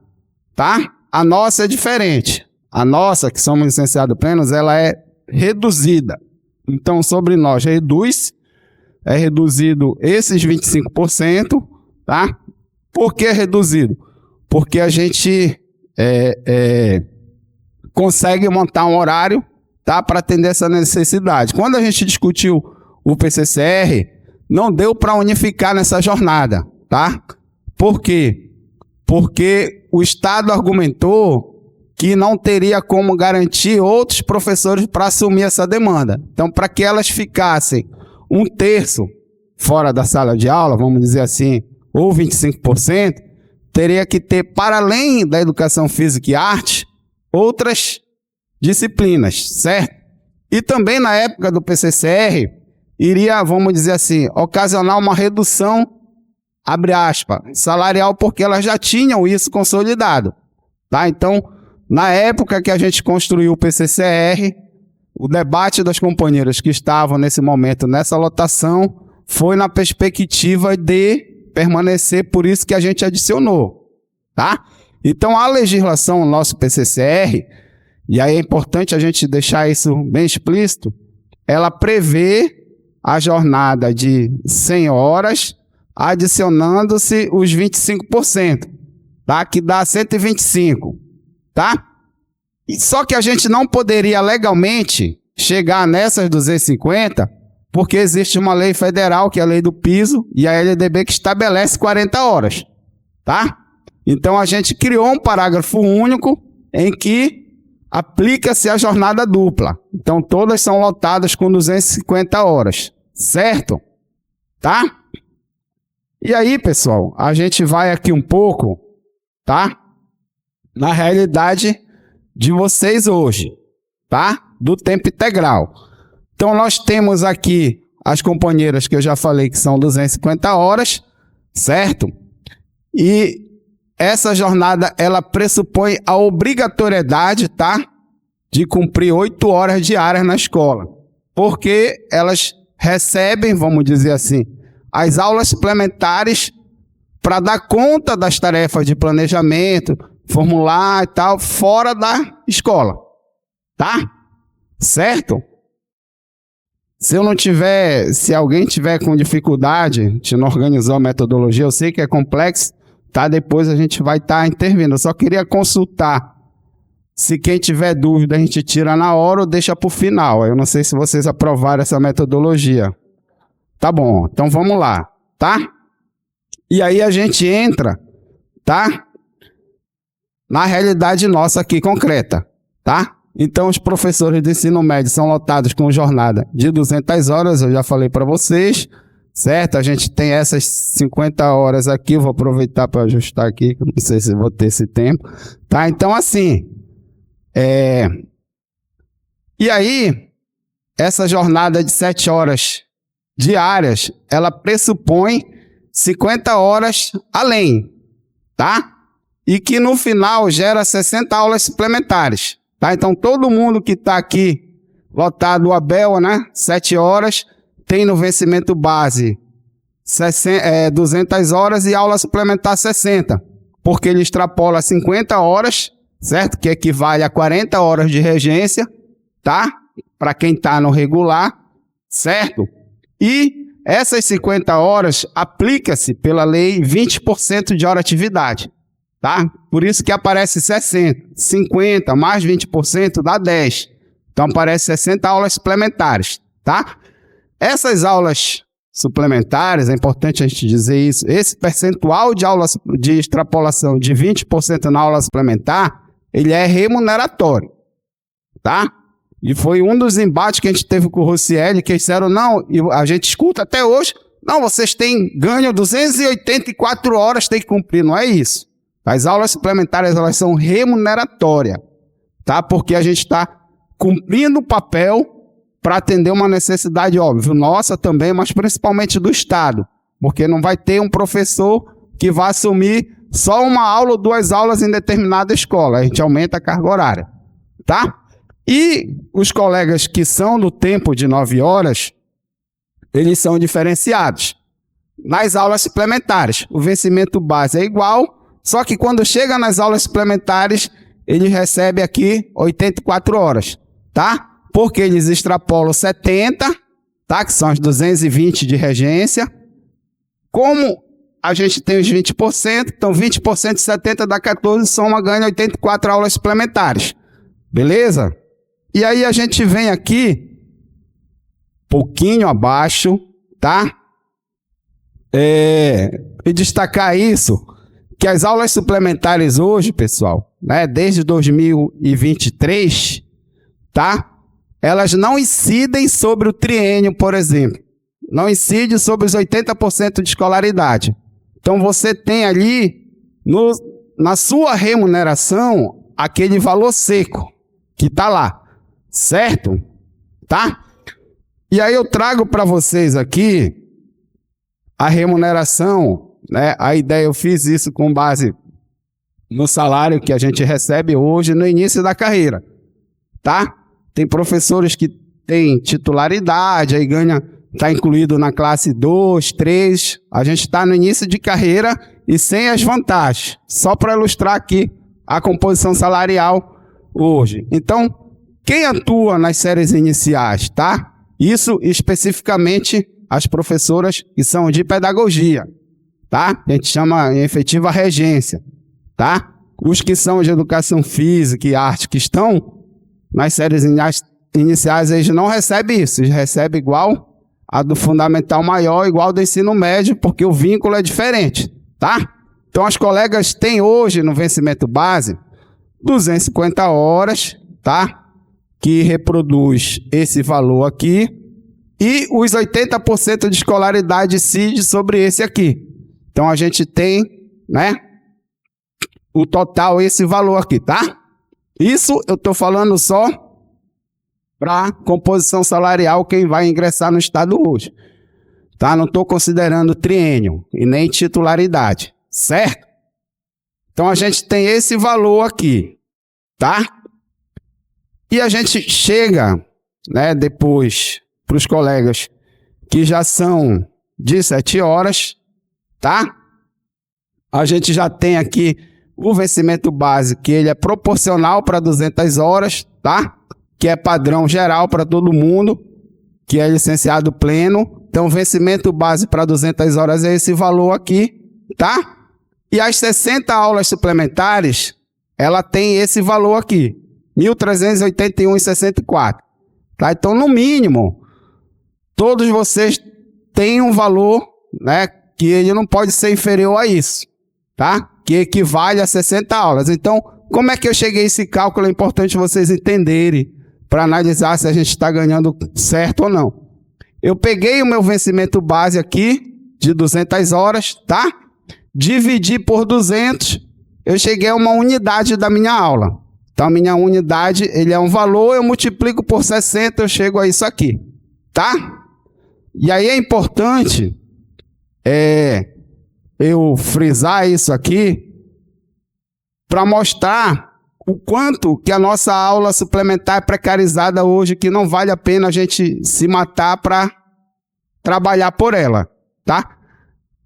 tá? A nossa é diferente. A nossa, que somos licenciados plenos, ela é reduzida. Então, sobre nós é reduzido esses 25%, tá? Por que reduzido? Porque a gente consegue montar um horário, tá? Para atender essa necessidade. Quando a gente discutiu o PCCR, não deu para unificar nessa jornada, tá? Por quê? Porque o Estado argumentou que não teria como garantir outros professores para assumir essa demanda. Então, para que elas ficassem 1/3 fora da sala de aula, vamos dizer assim, ou 25%, teria que ter, para além da educação física e arte, outras disciplinas, certo? E também na época do PCCR, iria, vamos dizer assim, ocasionar uma redução, abre aspas, salarial, porque elas já tinham isso consolidado, tá? Então, na época que a gente construiu o PCCR, o debate das companheiras que estavam nesse momento nessa lotação foi na perspectiva de permanecer, por isso que a gente adicionou, tá? Então, a legislação, o nosso PCCR, e aí é importante a gente deixar isso bem explícito, ela prevê a jornada de 100 horas, adicionando-se os 25%, tá? Que dá 125, tá? E só que a gente não poderia legalmente chegar nessas 250, porque existe uma lei federal, que é a lei do piso, e a LDB que estabelece 40 horas, tá? Então a gente criou um parágrafo único em que aplica-se a jornada dupla. Então todas são lotadas com 250 horas, certo? Tá? E aí, pessoal, a gente vai aqui um pouco, tá? Na realidade de vocês hoje, tá? Do tempo integral. Então nós temos aqui as companheiras que eu já falei que são 250 horas, certo? E essa jornada, ela pressupõe a obrigatoriedade, tá? De cumprir 8 horas diárias na escola. Porque elas recebem, vamos dizer assim, as aulas suplementares para dar conta das tarefas de planejamento, formular e tal, fora da escola. Tá? Certo? Se alguém tiver com dificuldade, a gente não organizou a metodologia, eu sei que é complexo, tá? Depois a gente vai estar intervindo. Eu só queria consultar. Se quem tiver dúvida, a gente tira na hora ou deixa para o final. Eu não sei se vocês aprovaram essa metodologia. Tá bom, então vamos lá, tá? E aí a gente entra, tá? Na realidade nossa aqui concreta, tá? Então os professores de ensino médio são lotados com jornada de 200 horas, eu já falei para vocês, certo? A gente tem essas 50 horas aqui, eu vou aproveitar para ajustar aqui, não sei se vou ter esse tempo, tá? Então assim, e aí, essa jornada de 7 horas diárias, ela pressupõe 50 horas além, tá? E que no final gera 60 aulas suplementares, tá? Então todo mundo que está aqui lotado o Abel, né? 7 horas, tem no vencimento base 200 horas e aula suplementar 60, porque ele extrapola 50 horas, certo? Que equivale a 40 horas de regência, tá? Para quem está no regular, certo? E essas 50 horas aplica-se pela lei 20% de hora atividade, tá? Por isso que aparece 60, 50, mais 20% dá 10. Então aparece 60 aulas suplementares, tá? Essas aulas suplementares, é importante a gente dizer isso, esse percentual de aulas de extrapolação de 20% na aula suplementar, ele é remuneratório, tá? E foi um dos embates que a gente teve com o Rocieli, que disseram, não, e a gente escuta até hoje, não, vocês ganham 284 horas, tem que cumprir, não é isso. As aulas suplementares, elas são remuneratórias, tá? Porque a gente está cumprindo o papel para atender uma necessidade, óbvio, nossa também, mas principalmente do Estado, porque não vai ter um professor que vai assumir só uma aula ou 2 aulas em determinada escola, a gente aumenta a carga horária, tá? E os colegas que são do tempo de 9 horas, eles são diferenciados. Nas aulas suplementares, o vencimento base é igual, só que quando chega nas aulas suplementares, ele recebe aqui 84 horas, tá? Porque eles extrapolam 70, tá? Que são as 220 de regência. Como a gente tem os 20%, então 20% de 70 dá 14, soma ganha 84 aulas suplementares. Beleza? E aí a gente vem aqui, pouquinho abaixo, tá? E destacar isso, que as aulas suplementares hoje, pessoal, né, desde 2023, tá? Elas não incidem sobre o triênio, por exemplo. Não incidem sobre os 80% de escolaridade. Então, você tem ali, na sua remuneração, aquele valor seco, que está lá, certo? Tá? E aí eu trago para vocês aqui a remuneração, né? A ideia, eu fiz isso com base no salário que a gente recebe hoje no início da carreira, tá? Tem professores que têm titularidade, aí está incluído na classe 2, 3. A gente está no início de carreira e sem as vantagens. Só para ilustrar aqui a composição salarial hoje. Então, quem atua nas séries iniciais, tá? Isso especificamente as professoras que são de pedagogia, tá? A gente chama em efetiva regência, tá? Os que são de educação física e arte que estão nas séries iniciais, eles não recebem isso, eles recebem igual a do fundamental maior, igual do ensino médio, porque o vínculo é diferente, tá? Então, as colegas têm hoje, no vencimento base, 250 horas, tá? Que reproduz esse valor aqui, e os 80% de escolaridade incide sobre esse aqui. Então, a gente tem, né, o total, esse valor aqui, tá? Isso eu estou falando só para composição salarial, quem vai ingressar no Estado hoje. Tá? Não estou considerando triênio e nem titularidade, certo? Então a gente tem esse valor aqui, tá? E a gente chega, né, depois para os colegas que já são de 7 horas, tá? A gente já tem aqui o vencimento base, que ele é proporcional para 200 horas, tá? Que é padrão geral para todo mundo, que é licenciado pleno. Então, o vencimento base para 200 horas é esse valor aqui, tá? E as 60 aulas suplementares, ela tem esse valor aqui, R$ 1.381,64. Tá? Então, no mínimo, todos vocês têm um valor, né, que ele não pode ser inferior a isso, tá? Que equivale a 60 aulas. Então, como é que eu cheguei a esse cálculo? É importante vocês entenderem para analisar se a gente está ganhando certo ou não. Eu peguei o meu vencimento base aqui, de 200 horas, tá? Dividi por 200, eu cheguei a uma unidade da minha aula. Então, a minha unidade, ele é um valor, eu multiplico por 60, eu chego a isso aqui, tá? E aí é importante eu frisar isso aqui para mostrar o quanto que a nossa aula suplementar é precarizada hoje, que não vale a pena a gente se matar para trabalhar por ela, tá?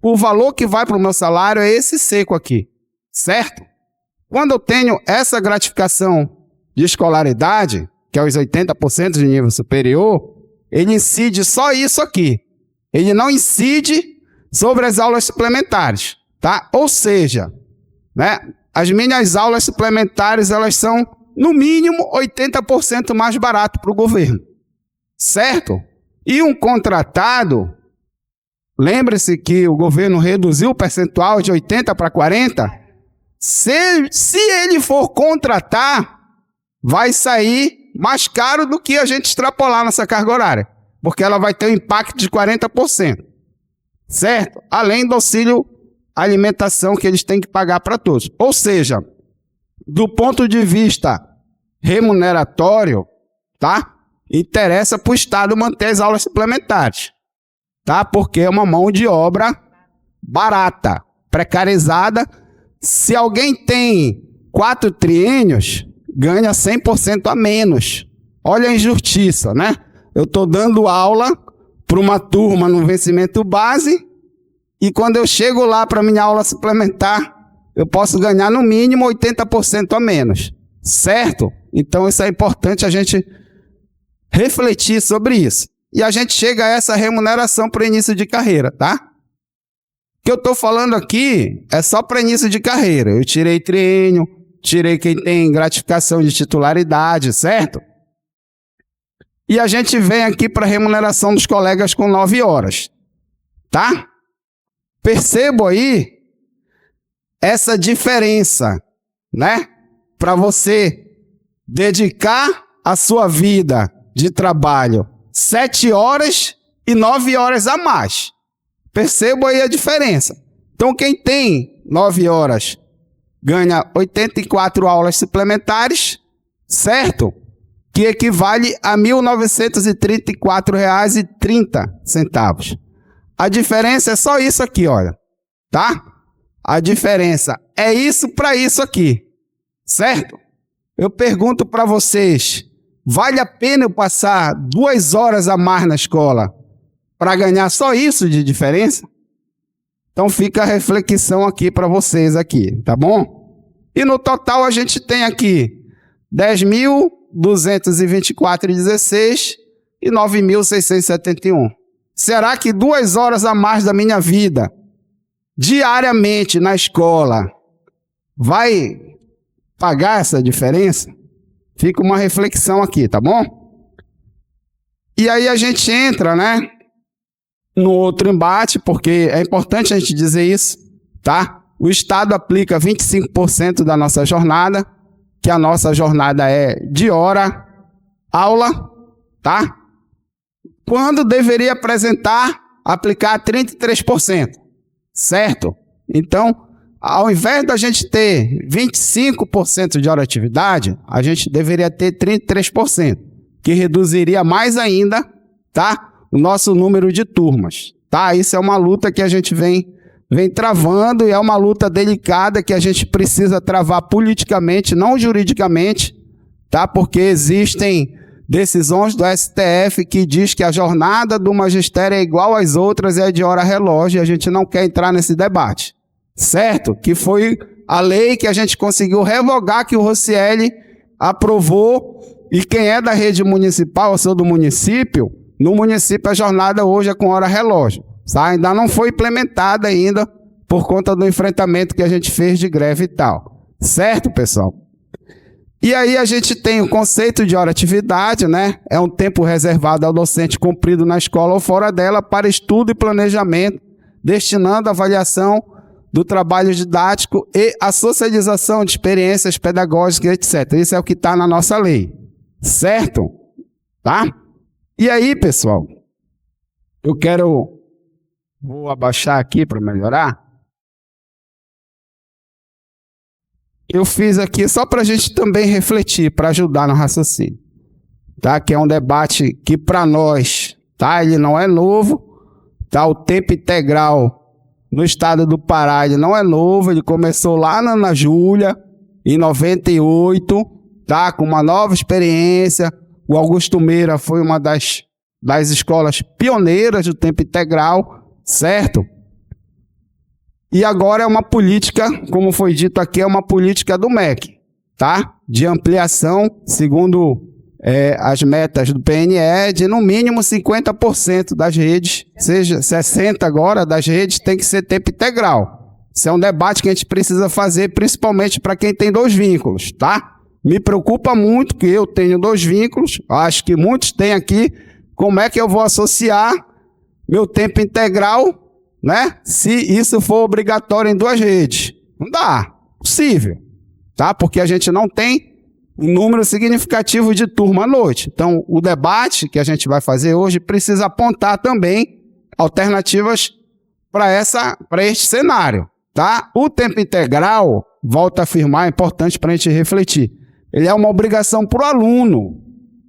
O valor que vai para o meu salário é esse seco aqui, certo? Quando eu tenho essa gratificação de escolaridade, que é os 80% de nível superior, ele incide só isso aqui. Ele não incide sobre as aulas suplementares, tá? Ou seja, né, as minhas aulas suplementares, elas são, no mínimo, 80% mais barato para o governo. Certo? E um contratado, lembre-se que o governo reduziu o percentual de 80% para 40%. Se ele for contratar, vai sair mais caro do que a gente extrapolar nessa carga horária, porque ela vai ter um impacto de 40%. Certo? Além do auxílio alimentação que eles têm que pagar para todos. Ou seja, do ponto de vista remuneratório, tá? Interessa para o Estado manter as aulas suplementares, tá? Porque é uma mão de obra barata, precarizada. Se alguém tem 4 triênios, ganha 100% a menos. Olha a injustiça, né? Eu estou dando aula para uma turma no vencimento base e quando eu chego lá para minha aula suplementar, eu posso ganhar no mínimo 80% a menos. Certo? Então isso é importante a gente refletir sobre isso. E a gente chega a essa remuneração para início de carreira, tá? O que eu estou falando aqui é só para início de carreira. Eu tirei triênio, tirei quem tem gratificação de titularidade, certo? E a gente vem aqui para a remuneração dos colegas com 9 horas, tá? Percebo aí essa diferença, né? Para você dedicar a sua vida de trabalho 7 horas e 9 horas a mais. Percebo aí a diferença. Então, quem tem 9 horas ganha 84 aulas suplementares, certo? Que equivale a R$ 1.934,30. A diferença é só isso aqui, olha. Tá? A diferença é isso para isso aqui. Certo? Eu pergunto para vocês, vale a pena eu passar 2 horas a mais na escola para ganhar só isso de diferença? Então fica a reflexão aqui para vocês aqui, tá bom? E no total a gente tem aqui 10.224,16 e 9.671. Será que 2 horas a mais da minha vida, diariamente na escola, vai pagar essa diferença? Fica uma reflexão aqui, tá bom? E aí a gente entra, né, no outro embate, porque é importante a gente dizer isso, tá? O Estado aplica 25% da nossa jornada, que a nossa jornada é de hora, aula, tá? Quando deveria aplicar 33%, certo? Então, ao invés da gente ter 25% de hora de atividade, a gente deveria ter 33%, que reduziria mais ainda, tá, o nosso número de turmas, tá? Isso é uma luta que a gente vem travando e é uma luta delicada que a gente precisa travar politicamente, não juridicamente, tá? Porque existem decisões do STF que diz que a jornada do magistério é igual às outras e é de hora relógio, e a gente não quer entrar nesse debate, certo? Que foi a lei que a gente conseguiu revogar, que o Rocieli aprovou, e quem é da rede municipal, eu sou do município, no município a jornada hoje é com hora relógio, tá? Ainda não foi implementada ainda por conta do enfrentamento que a gente fez de greve e tal, certo, pessoal? E aí a gente tem o conceito de hora-atividade, né? É um tempo reservado ao docente cumprido na escola ou fora dela para estudo e planejamento, destinando a avaliação do trabalho didático e a socialização de experiências pedagógicas, etc. Isso é o que está na nossa lei, certo? Tá? E aí, pessoal, vou abaixar aqui para melhorar. Eu fiz aqui só para a gente também refletir, para ajudar no raciocínio, tá? Que é um debate que para nós, tá? Ele não é novo, tá? O tempo integral no estado do Pará, ele não é novo, ele começou lá na Ana Júlia, em 98, tá? Com uma nova experiência. O Augusto Meira foi uma das escolas pioneiras do tempo integral, certo? E agora é uma política, como foi dito aqui, é uma política do MEC, tá? De ampliação, segundo as metas do PNE, de no mínimo 50% das redes, seja 60% agora das redes, tem que ser tempo integral, Esse é um debate que a gente precisa fazer, principalmente para quem tem 2 vínculos, tá? Me preocupa muito que eu tenho 2 vínculos, acho que muitos têm aqui. Como é que eu vou associar meu tempo integral, né? Se isso for obrigatório em 2 redes? Não dá, possível, tá? Porque a gente não tem um número significativo de turma à noite. Então, o debate que a gente vai fazer hoje precisa apontar também alternativas para este cenário, tá? O tempo integral, volto a afirmar, é importante para a gente refletir. Ele é uma obrigação para o aluno,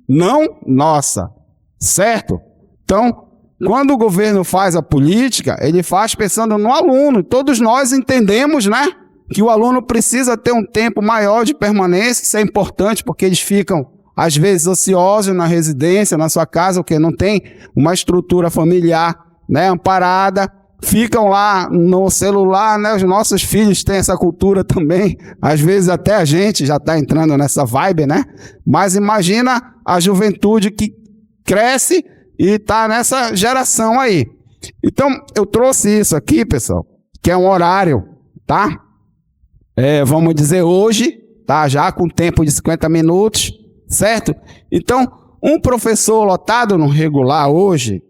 não nossa, certo? Então, quando o governo faz a política, ele faz pensando no aluno. Todos nós entendemos, né, que o aluno precisa ter um tempo maior de permanência. Isso é importante porque eles ficam, às vezes, ociosos na residência, na sua casa, porque não tem uma estrutura familiar, né, amparada. Ficam lá no celular, né? Os nossos filhos têm essa cultura também. Às vezes até a gente já está entrando nessa vibe, né? Mas imagina a juventude que cresce e está nessa geração aí. Então, eu trouxe isso aqui, pessoal, que é um horário, tá? Vamos dizer hoje, tá? Já com tempo de 50 minutos, certo? Então, um professor lotado no regular hoje,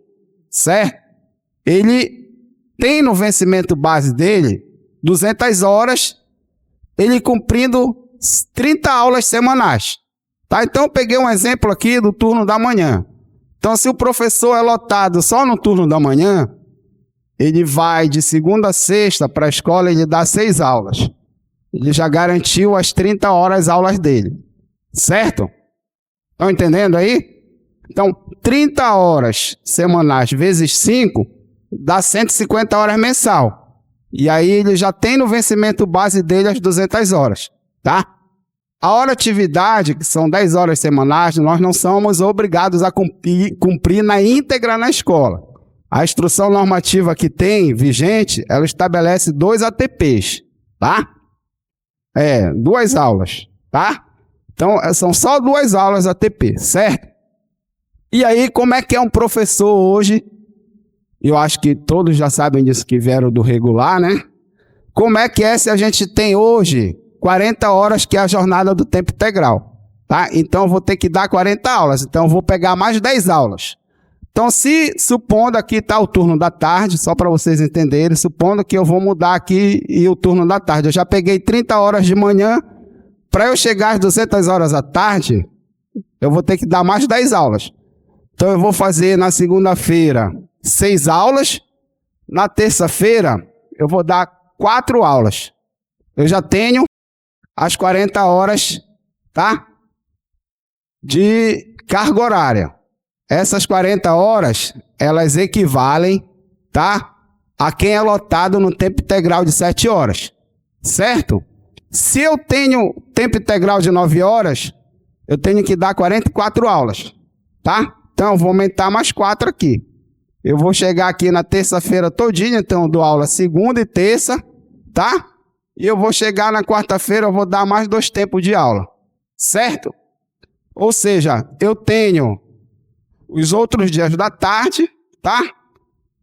certo? Ele tem no vencimento base dele 200 horas, ele cumprindo 30 aulas semanais. Tá? Então, eu peguei um exemplo aqui do turno da manhã. Então, se o professor é lotado só no turno da manhã, ele vai de segunda a sexta para a escola e ele dá 6 aulas. Ele já garantiu as 30 horas aulas dele. Certo? Estão entendendo aí? Então, 30 horas semanais vezes 5 dá 150 horas mensal. E aí ele já tem no vencimento base dele as 200 horas, tá? A hora atividade, que são 10 horas semanais, nós não somos obrigados a cumprir na íntegra na escola. A instrução normativa que tem, vigente, ela estabelece 2 ATPs, tá? 2 aulas, tá? Então, são só 2 aulas ATP, certo? E aí, como é que é um professor hoje? Eu acho que todos já sabem disso que vieram do regular, né? Como é que é se a gente tem hoje 40 horas, que é a jornada do tempo integral, tá? Então, eu vou ter que dar 40 aulas. Então, eu vou pegar mais 10 aulas. Então, supondo aqui está o turno da tarde, só para vocês entenderem, supondo que eu vou mudar aqui e o turno da tarde. Eu já peguei 30 horas de manhã, para eu chegar às 200 horas à tarde, eu vou ter que dar mais 10 aulas. Então, eu vou fazer na segunda-feira 6 aulas, na terça-feira eu vou dar 4 aulas. Eu já tenho as 40 horas, tá? De carga horária. Essas 40 horas, elas equivalem, tá? A quem é lotado no tempo integral de 7 horas, certo? Se eu tenho tempo integral de 9 horas, eu tenho que dar 44 aulas, tá? Então, eu vou aumentar mais 4 aqui. Eu vou chegar aqui na terça-feira todinha, então eu dou aula segunda e terça, tá? E eu vou chegar na quarta-feira, eu vou dar mais 2 tempos de aula, certo? Ou seja, eu tenho os outros dias da tarde, tá?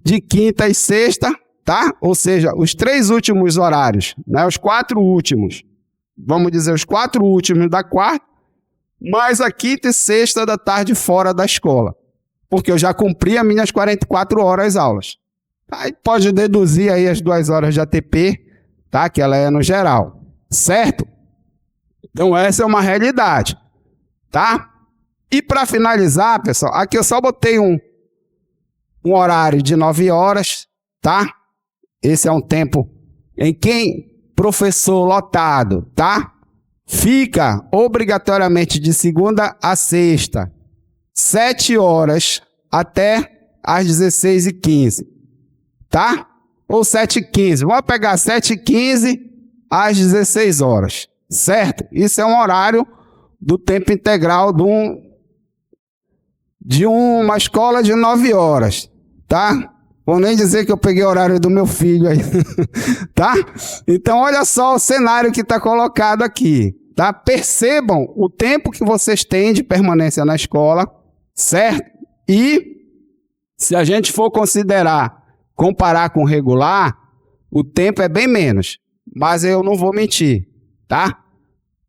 De quinta e sexta, tá? Ou seja, os 3 últimos horários, né? Os 4 últimos, vamos dizer, os 4 últimos da quarta, mais a quinta e sexta da tarde fora da escola. Porque eu já cumpri as minhas 44 horas aulas. Aí pode deduzir aí as 2 horas de ATP, tá? Que ela é no geral, certo? Então essa é uma realidade, tá? E para finalizar, pessoal, aqui eu só botei um horário de 9 horas, tá? Esse é um tempo em que professor lotado, tá? Fica obrigatoriamente de segunda a sexta, 7 horas até às 16h15, tá? Ou 7h15. Vamos pegar 7h15 às 16 horas, certo? Isso é um horário do tempo integral de uma escola de 9 horas, tá? Vou nem dizer que eu peguei o horário do meu filho aí, tá? Então, olha só o cenário que está colocado aqui, tá? Percebam o tempo que vocês têm de permanência na escola, certo? E se a gente for comparar com o regular, o tempo é bem menos, mas eu não vou mentir, tá?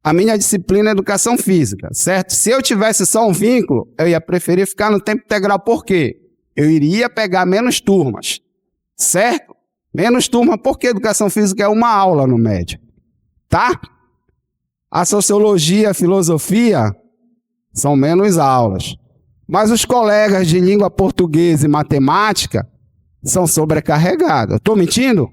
A minha disciplina é educação física, certo? Se eu tivesse só um vínculo, eu ia preferir ficar no tempo integral. Por quê? Eu iria pegar menos turmas, certo? Menos turma, porque educação física é uma aula no médio, tá? A sociologia, a filosofia são menos aulas. Mas os colegas de língua portuguesa e matemática são sobrecarregados. Estou mentindo?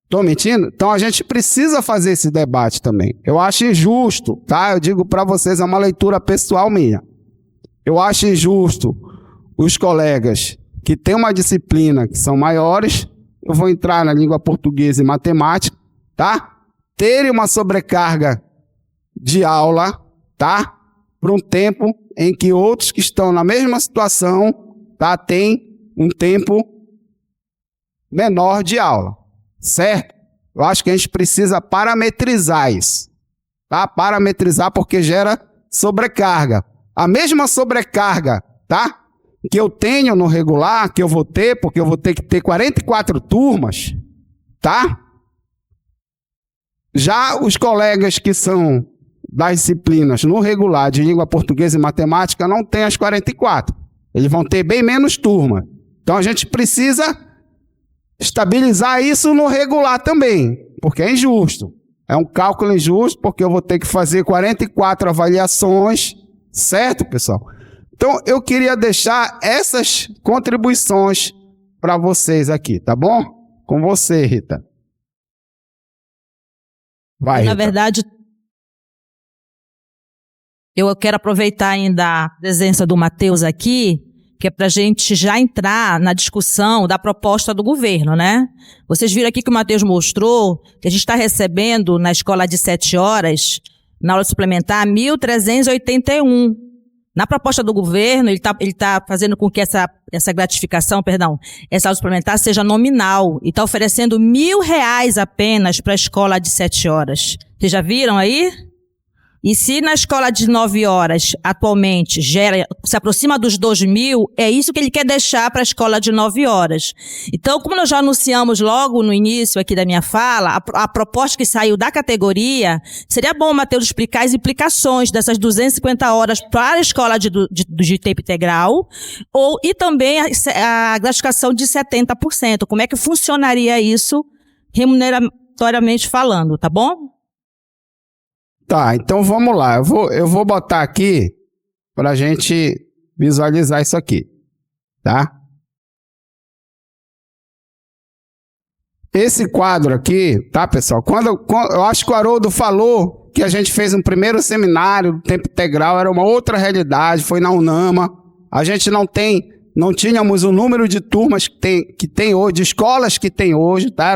Estou mentindo? Então a gente precisa fazer esse debate também. Eu acho injusto, tá? Eu digo para vocês, é uma leitura pessoal minha. Eu acho injusto os colegas que têm uma disciplina que são maiores, eu vou entrar na língua portuguesa e matemática, tá? Terem uma sobrecarga de aula, tá? Por um tempo em que outros que estão na mesma situação, tá? Têm um tempo menor de aula, certo? Eu acho que a gente precisa parametrizar isso, tá? Parametrizar porque gera sobrecarga. A mesma sobrecarga, tá? Que eu tenho no regular, que eu vou ter, porque eu vou ter que ter 44 turmas, tá? Já os colegas que são das disciplinas no regular de língua portuguesa e matemática não têm as 44. Eles vão ter bem menos turma. Então a gente precisa estabilizar isso no regular também, porque é injusto. É um cálculo injusto, porque eu vou ter que fazer 44 avaliações, certo, pessoal? Então eu queria deixar essas contribuições para vocês aqui, tá bom? Com você, Rita. Vai, Na Rita. verdade, eu quero aproveitar ainda a presença do Matheus aqui, que é para a gente já entrar na discussão da proposta do governo, né? Vocês viram aqui que o Matheus mostrou que a gente está recebendo na escola de 7 horas, na aula suplementar, 1.381. Na proposta do governo, ele tá fazendo com que essa gratificação, essa aula suplementar seja nominal e está oferecendo R$1.000 apenas para a escola de 7 horas. Vocês já viram aí? E se na escola de 9 horas, atualmente, se aproxima dos 2.000, é isso que ele quer deixar para a escola de 9 horas. Então, como nós já anunciamos logo no início aqui da minha fala, a proposta que saiu da categoria, seria bom, Matheus, explicar as implicações dessas 250 horas para a escola de tempo integral, e também a gratificação de 70%. Como é que funcionaria isso, remuneratoriamente falando, tá bom? Tá, então vamos lá. Eu vou botar aqui para a gente visualizar isso aqui, tá? Esse quadro aqui, tá, pessoal? Quando eu acho que o Haroldo falou que a gente fez um primeiro seminário do tempo integral, era uma outra realidade, foi na UNAMA. A gente não tínhamos o número de turmas que tem hoje, de escolas que tem hoje, tá?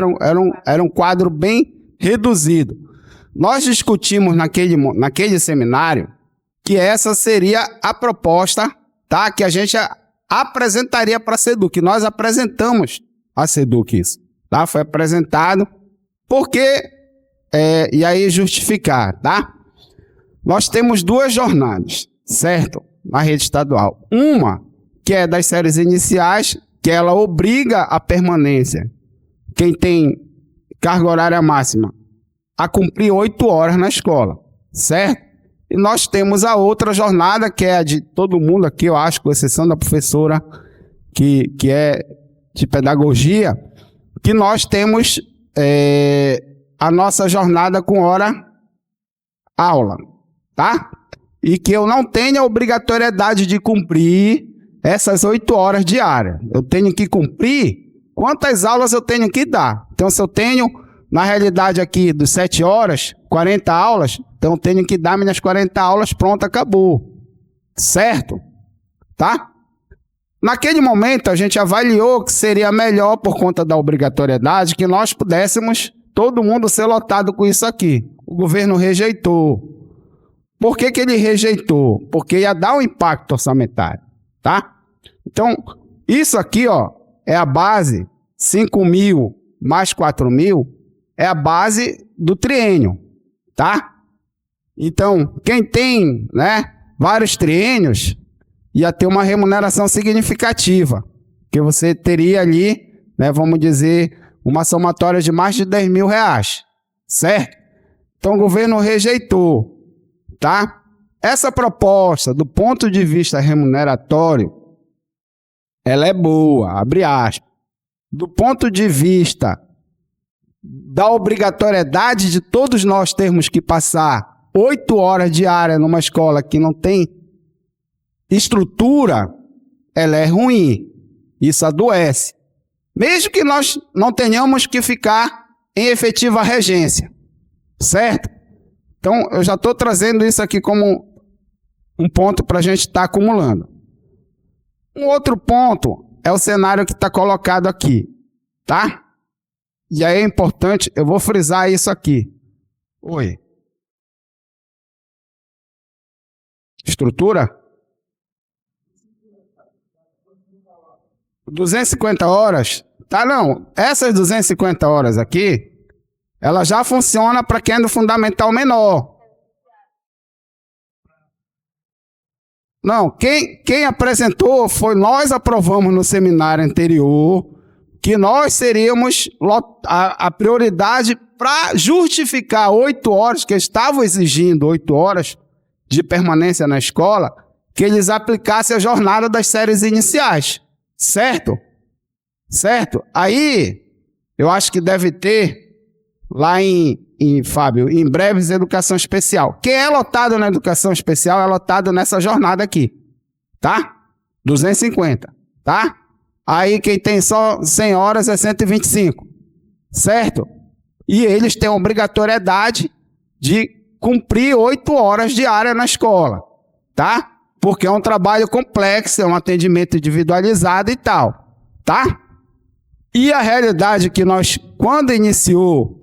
Era um quadro bem reduzido. Nós discutimos naquele seminário que essa seria a proposta, tá? Que a gente apresentaria para a SEDUC. Nós apresentamos a SEDUC isso, tá? Foi apresentado porque, e aí justificar, tá? Nós temos 2 jornadas, certo? Na rede estadual. Uma, que é das séries iniciais, que ela obriga a permanência. Quem tem carga horária máxima a cumprir 8 horas na escola, certo? E nós temos a outra jornada, que é a de todo mundo aqui, eu acho, com exceção da professora, que é de pedagogia, que nós temos a nossa jornada com hora-aula, tá? E que eu não tenho a obrigatoriedade de cumprir essas 8 horas diárias. Eu tenho que cumprir quantas aulas eu tenho que dar. Então, se eu tenho... Na realidade aqui, dos 7 horas, 40 aulas, então eu tenho que dar minhas 40 aulas, pronto, acabou. Certo? Tá? Naquele momento, a gente avaliou que seria melhor, por conta da obrigatoriedade, que nós pudéssemos, todo mundo, ser lotado com isso aqui. O governo rejeitou. Por que ele rejeitou? Porque ia dar um impacto orçamentário. Tá? Então, isso aqui, ó, é a base, 5.000 mais 4.000, é a base do triênio, tá? Então, quem tem, né, vários triênios, ia ter uma remuneração significativa, que você teria ali, né, vamos dizer, uma somatória de mais de 10 mil reais, certo? Então o governo rejeitou, tá? Essa proposta, do ponto de vista remuneratório, ela é boa, abre aspas. Do ponto de vista da obrigatoriedade de todos nós termos que passar 8 horas diárias numa escola que não tem estrutura, ela é ruim. Isso adoece. Mesmo que nós não tenhamos que ficar em efetiva regência, certo? Então, eu já estou trazendo isso aqui como um ponto para a gente estar acumulando. Um outro ponto é o cenário que está colocado aqui, tá? E aí é importante, eu vou frisar isso aqui. Oi. Estrutura? 250 horas? Tá, não. Essas 250 horas aqui, ela já funciona para quem é do fundamental menor. Não, quem apresentou foi nós aprovamos no seminário anterior que nós seríamos a prioridade para justificar 8 horas, que estavam exigindo 8 horas de permanência na escola, que eles aplicassem a jornada das séries iniciais. Certo? Certo? Aí, eu acho que deve ter lá Fábio, em breves, educação especial. Quem é lotado na educação especial é lotado nessa jornada aqui. Tá? 250. Tá? Aí quem tem só 100 horas é 125. Certo? E eles têm a obrigatoriedade de cumprir 8 horas diárias na escola. Tá? Porque é um trabalho complexo, é um atendimento individualizado e tal. Tá? E a realidade é que nós, quando iniciou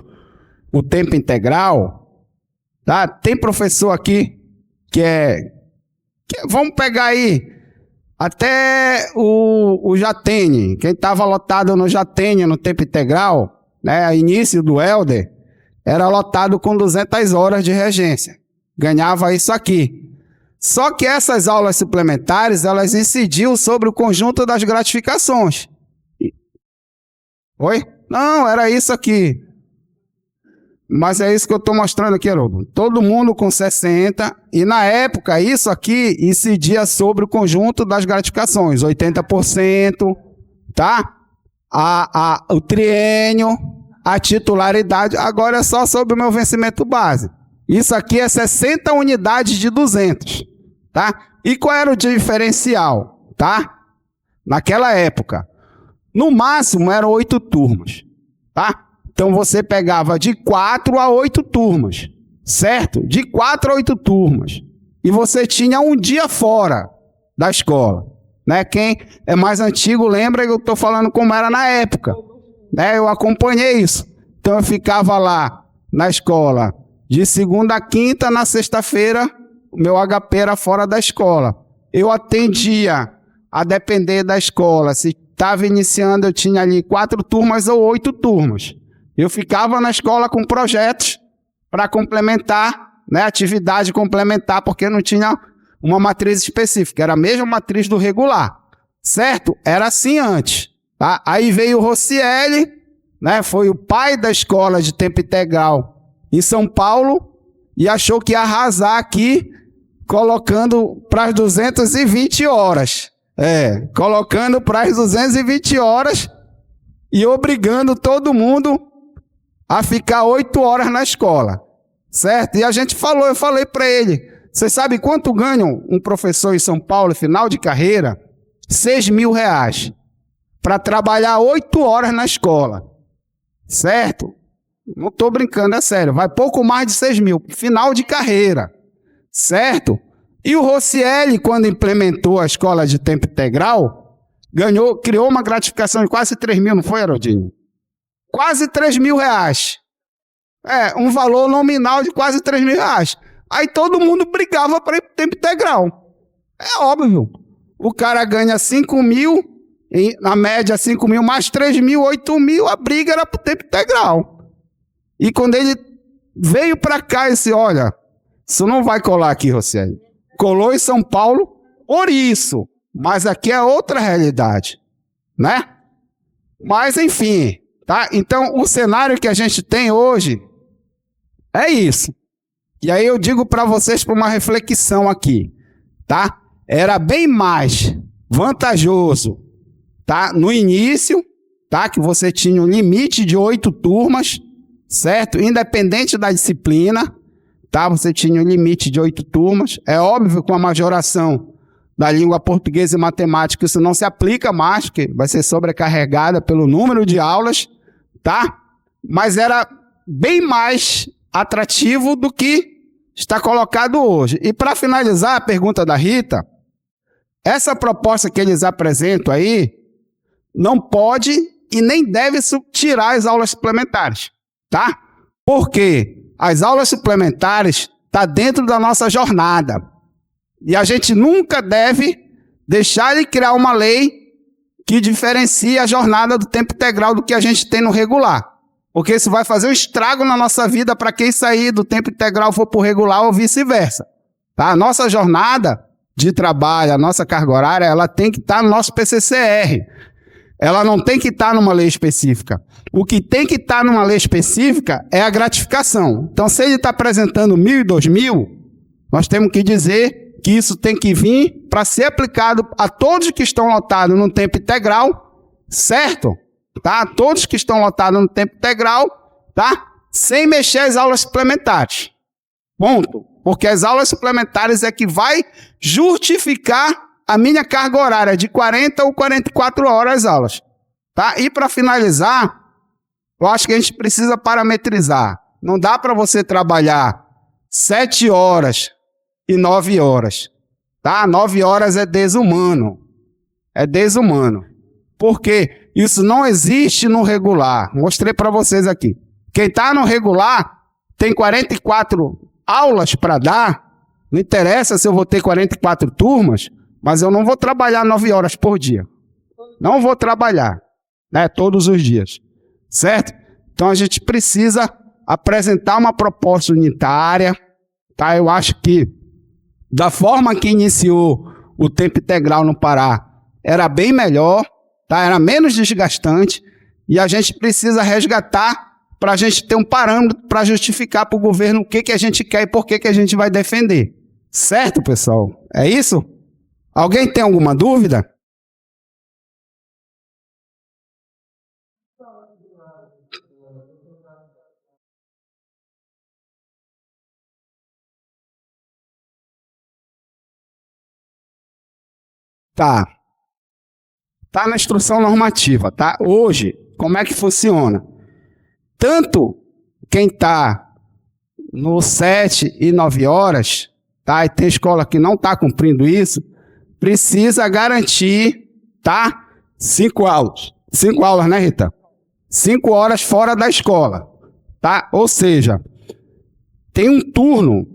o tempo integral, tá? Tem professor aqui vamos pegar aí até o Jatene, quem estava lotado no Jatene no tempo integral, né, início do Helder, era lotado com 200 horas de regência, ganhava isso aqui. Só que essas aulas suplementares, elas incidiam sobre o conjunto das gratificações. Oi? Não, era isso aqui. Mas é isso que eu estou mostrando aqui, Haroldo. Todo mundo com 60, e na época isso aqui incidia sobre o conjunto das gratificações, 80%, tá? O triênio, a titularidade, agora é só sobre o meu vencimento base. Isso aqui é 60 unidades de 200, tá? E qual era o diferencial, tá? Naquela época, no máximo eram 8 turmas, tá? Então você pegava de 4 a 8 turmas, certo? De 4 a 8 turmas. E você tinha um dia fora da escola, né? Quem é mais antigo lembra que eu estou falando como era na época, né? Eu acompanhei isso. Então eu ficava lá na escola de segunda a quinta, na sexta-feira o meu HP era fora da escola. Eu atendia, a depender da escola, se estava iniciando eu tinha ali 4 turmas ou 8 turmas. Eu ficava na escola com projetos para complementar, né, atividade complementar, porque não tinha uma matriz específica, era a mesma matriz do regular, certo? Era assim antes, tá? Aí veio o Rocieli, né, foi o pai da escola de tempo integral em São Paulo, e achou que ia arrasar aqui, colocando para as 220 horas. Colocando para as 220 horas e obrigando todo mundo a ficar 8 horas na escola, certo? E a gente falou, eu falei para ele, vocês sabem quanto ganha um professor em São Paulo, final de carreira? 6 mil reais, para trabalhar 8 horas na escola, certo? Não estou brincando, é sério, vai pouco mais de 6 mil, final de carreira, certo? E o Rocieli, quando implementou a escola de tempo integral, criou uma gratificação de quase 3 mil, não foi, Haroldinho? Quase 3 mil reais. Um valor nominal de quase 3 mil reais. Aí todo mundo brigava para ir para o tempo integral. É óbvio. O cara ganha 5 mil, na média 5 mil, mais 3 mil, 8 mil, a briga era para o tempo integral. E quando ele veio para cá, ele disse, olha, isso não vai colar aqui, Rocieli. Colou em São Paulo por isso. Mas aqui é outra realidade, né? Mas, enfim, Tá? Então, o cenário que a gente tem hoje é isso. E aí eu digo para vocês para uma reflexão aqui, tá? Era bem mais vantajoso, tá? No início, tá? Que você tinha um limite de 8 turmas, certo? Independente da disciplina, tá? Você tinha um limite de 8 turmas. É óbvio que com a majoração da língua portuguesa e matemática isso não se aplica mais, porque vai ser sobrecarregada pelo número de aulas, tá? Mas era bem mais atrativo do que está colocado hoje. E para finalizar a pergunta da Rita, essa proposta que eles apresentam aí não pode e nem deve tirar as aulas suplementares, tá? Porque as aulas suplementares estão dentro da nossa jornada. E a gente nunca deve deixar de criar uma lei que diferencie a jornada do tempo integral do que a gente tem no regular. Porque isso vai fazer um estrago na nossa vida para quem sair do tempo integral for para o regular ou vice-versa. Tá? A nossa jornada de trabalho, a nossa carga horária, ela tem que estar no nosso PCCR. Ela não tem que estar numa lei específica. O que tem que estar numa lei específica é a gratificação. Então, se ele está apresentando 1.000 e 2.000, nós temos que dizer que isso tem que vir para ser aplicado a todos que estão lotados no tempo integral, certo? Tá? Todos que estão lotados no tempo integral, tá? Sem mexer as aulas suplementares. Ponto. Porque as aulas suplementares é que vai justificar a minha carga horária de 40 ou 44 horas as aulas. Tá? E para finalizar, eu acho que a gente precisa parametrizar. Não dá para você trabalhar 7 horas e 9 horas. Tá? 9 horas é desumano. É desumano. Por quê? Isso não existe no regular. Mostrei para vocês aqui. Quem está no regular tem 44 aulas para dar. Não interessa se eu vou ter 44 turmas, mas eu não vou trabalhar 9 horas por dia. Não vou trabalhar, né, todos os dias. Certo? Então a gente precisa apresentar uma proposta unitária. Tá? Eu acho que da forma que iniciou o tempo integral no Pará, era bem melhor, tá? Era menos desgastante, e a gente precisa resgatar para a gente ter um parâmetro para justificar para o governo o que a gente quer e por que a gente vai defender. Certo, pessoal? É isso? Alguém tem alguma dúvida? Tá. Tá na instrução normativa, tá? Hoje, como é que funciona? Tanto quem está no 7 e 9 horas, tá? E tem escola que não está cumprindo isso, precisa garantir, tá? 5 aulas. 5 aulas, né, Rita? 5 horas fora da escola, tá? Ou seja, tem um turno